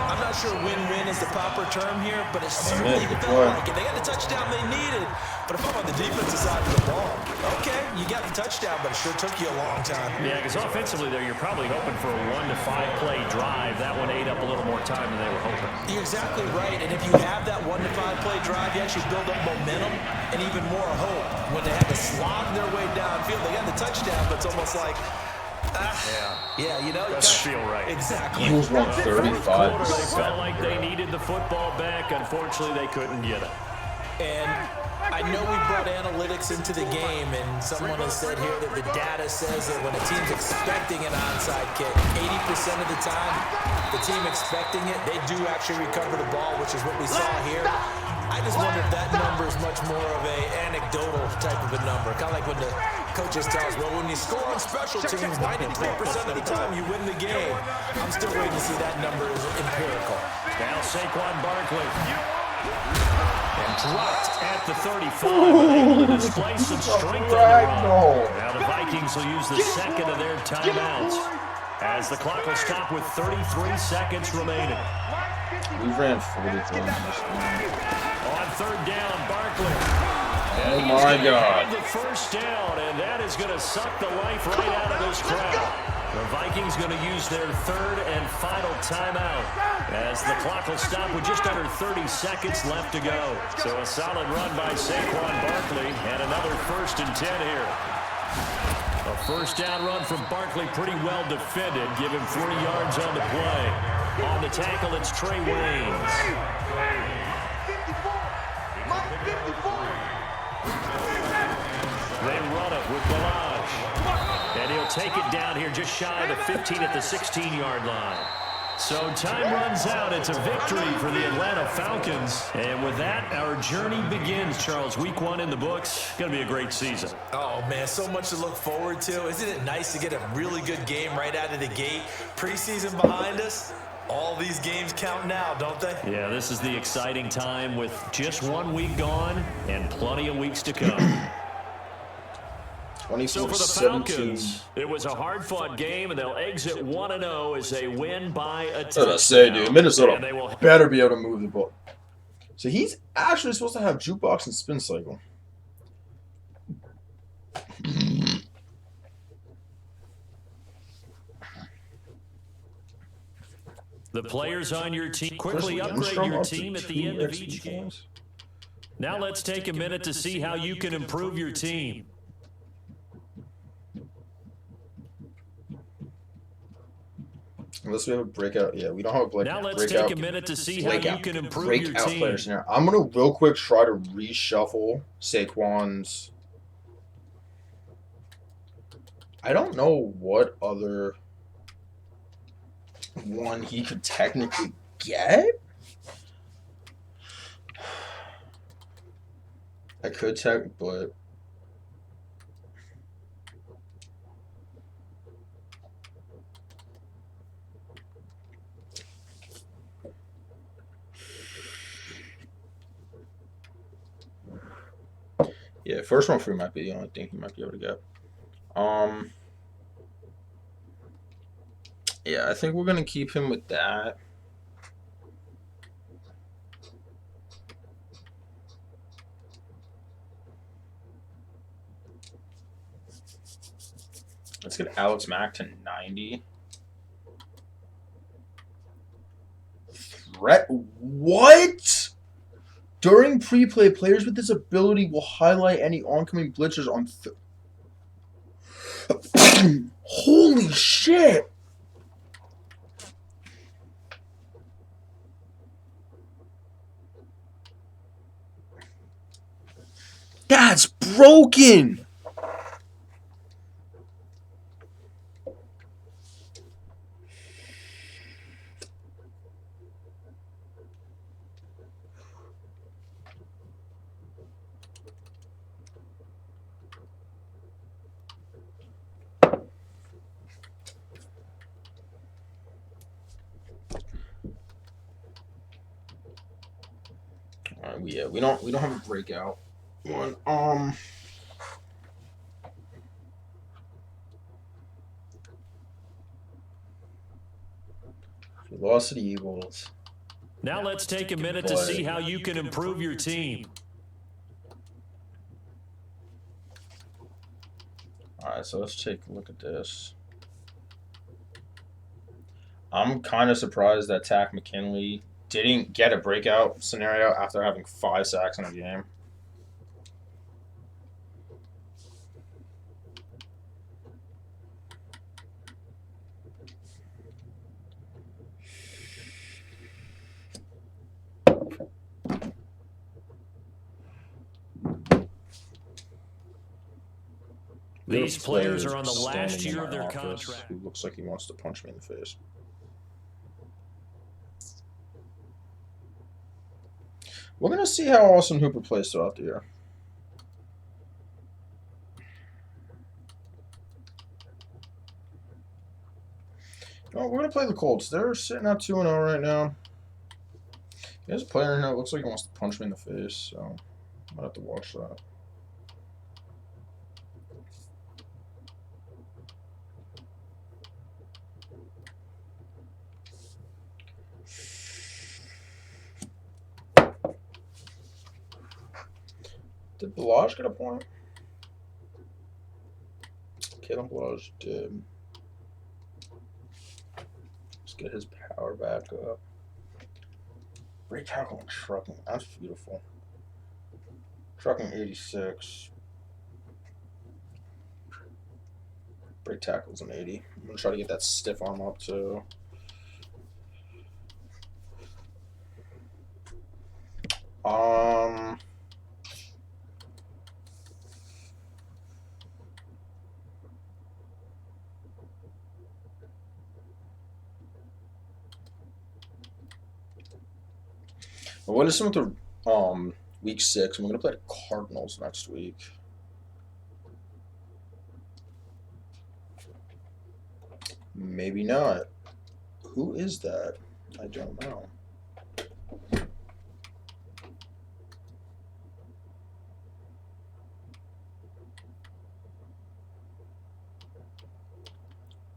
I'm not sure win-win is the proper term here, but it certainly good felt play. like it. They got the touchdown they needed. But if I'm on the defensive side of the ball, okay, you got the touchdown, but it sure took you a long time. Yeah, because offensively there, you're probably hoping for a 1 to 5 play drive. That one ate up a little more time than they were hoping. You're exactly right, and if you have that 1 to 5 play drive, you actually build up momentum and even more hope. When they had to slog their way downfield, they got the touchdown, but it's almost like, yeah, you know, Doesn't feel right. Exactly. Eagles won 35 Quarter, to they felt 7. like they needed the football back. Unfortunately, they couldn't get it. And I know we brought analytics into the game, and someone has said here that the data says that when a team's expecting an onside kick, 80% of the time, the team expecting it, they do actually recover the ball, which is what we saw here. I just wonder if that number is much more of a anecdotal type of a number. Kind of like when the coaches tell us, well, when you score on special teams, 93% of the time you win the game. I'm still waiting to see that number is empirical. Now Saquon Barkley. And dropped at the 35, but able to display some strength on the run. Now the Vikings will use the second of their timeouts as the clock will stop with 33 seconds remaining. We ran 43 in this game. On third down, Barkley. Oh my God. The first down, and that is going to suck the life right out of this crowd. The Vikings going to use their third and final timeout as the clock will stop with just under 30 seconds left to go. So a solid run by Saquon Barkley and another 1st and 10 here. A first down run from Barkley, pretty well defended. Give him 40 yards on the play. On the tackle, it's Trey Waynes. 54. Mike 54. They run it with Balaj. And he'll take it down here just shy of the 15 at the 16-yard line. So time runs out. It's a victory for the Atlanta Falcons. And with that, our journey begins, Charles. Week 1 in the books. Going to be a great season. Oh, man, so much to look forward to. Isn't it nice to get a really good game right out of the gate? Preseason behind us. All these games count now, don't they? Yeah, this is the exciting time with just 1 week gone and plenty of weeks to come. So for the Falcons, it was a hard-fought game, and they'll exit 1-0 as they win by a touchdown. What I say, dude. Minnesota better be able to move the ball. So he's actually supposed to have jukebox and spin cycle. The players on your team quickly upgrade your team at the end of each game. Now let's take a minute to see how you can improve your team. Unless we have a breakout. Yeah, we don't have a breakout. Now let's take a minute to see how you can improve your team. Players now. I'm going to real quick try to reshuffle Saquon's. I don't know what other one he could technically get. I could check, but yeah, first one free might be the only thing he might be able to get. Yeah, I think we're gonna keep him with that. Let's get Alex Mack to 90. Threat? What? During pre-play, players with this ability will highlight any oncoming blitzers on. Holy shit! That's broken! Yeah, we don't have a breakout one. We lost to the Eagles. Now let's take a minute to see how you can improve your team. All right, so let's take a look at this. I'm kind of surprised that Tack McKinley didn't get a breakout scenario after having 5 sacks in a game. These players are on the last year of their contract. Who looks like he wants to punch me in the face. We're going to see how Austin Hooper plays throughout the year. Oh, we're going to play the Colts. They're sitting at 2-0 right now. There's a player in there that looks like he wants to punch me in the face, so I might have to watch that. Did Balaj get a point? Kalen Balaj did. Let's get his power back up. Great tackle and trucking. That's beautiful. Trucking 86. Break tackles an 80. I'm gonna try to get that stiff arm up too. Um. What is some of the week 6? I'm gonna play the Cardinals next week. Maybe not. Who is that? I don't know.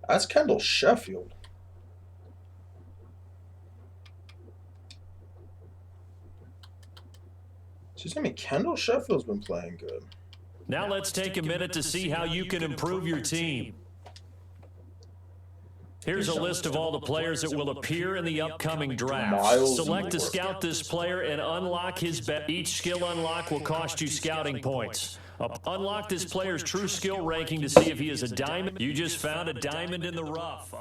That's Kendall Sheffield. Excuse me, Kendall Sheffield's been playing good. Now let's take a minute to see how you can improve your team. Here's a list of all the players that will appear in the upcoming draft. Select to scout this player and unlock his bet. Each skill unlock will cost you scouting points. Unlock this player's true skill ranking to see if he is a diamond. You just found a diamond in the rough.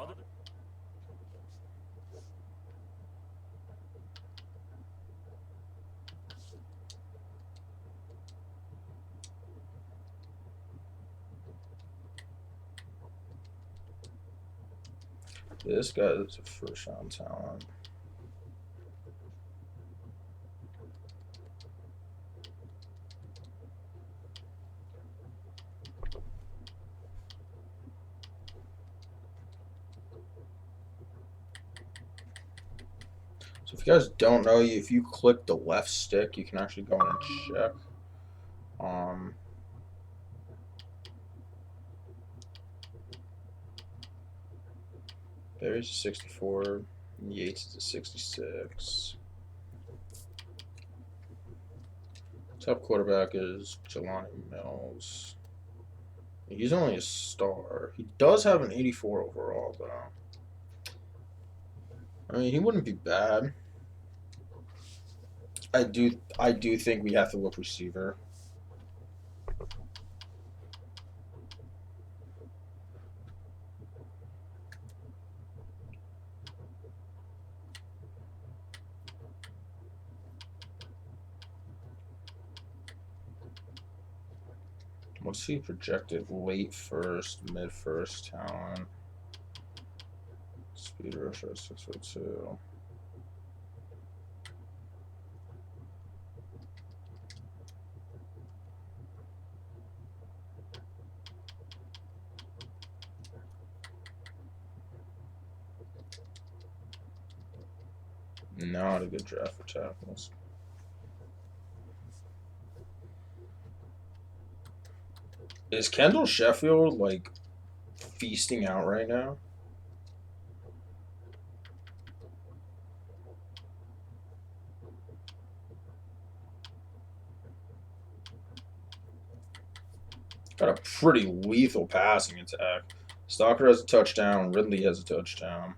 This guy is a first-round talent. So if you guys don't know, if you click the left stick, you can actually go in and check. Barry's a 64. Yates is a 66. Top quarterback is Jelani Mills. He's only a star. He does have an 84 overall, though. I mean, he wouldn't be bad. I do think we have to look receiver. What's he projected? Late first, mid first talent. Speed rusher 6'2". Not a good draft for tackles. Is Kendall Sheffield like feasting out right now? Got a pretty lethal passing attack. Stalker has a touchdown. Ridley has a touchdown.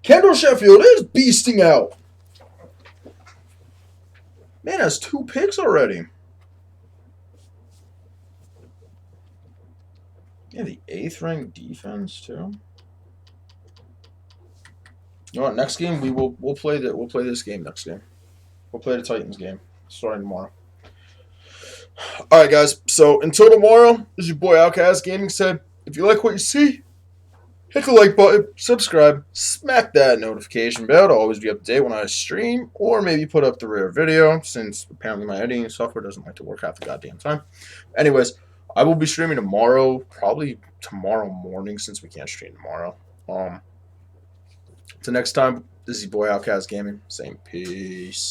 Kendall Sheffield is beasting out. Man has 2 picks already. Yeah, the 8th ranked defense too. You know what? Next game we'll play this game next game. We'll play the Titans game starting tomorrow. All right, guys. So until tomorrow, this is your boy Outcast Gaming said. If you like what you see, hit the like button, subscribe, smack that notification bell to always be up to date when I stream, or maybe put up the rare video, since apparently my editing software doesn't like to work half the goddamn time. Anyways, I will be streaming tomorrow, probably tomorrow morning, since we can't stream tomorrow. Till next time, this is your boy Outcast Gaming, saying peace.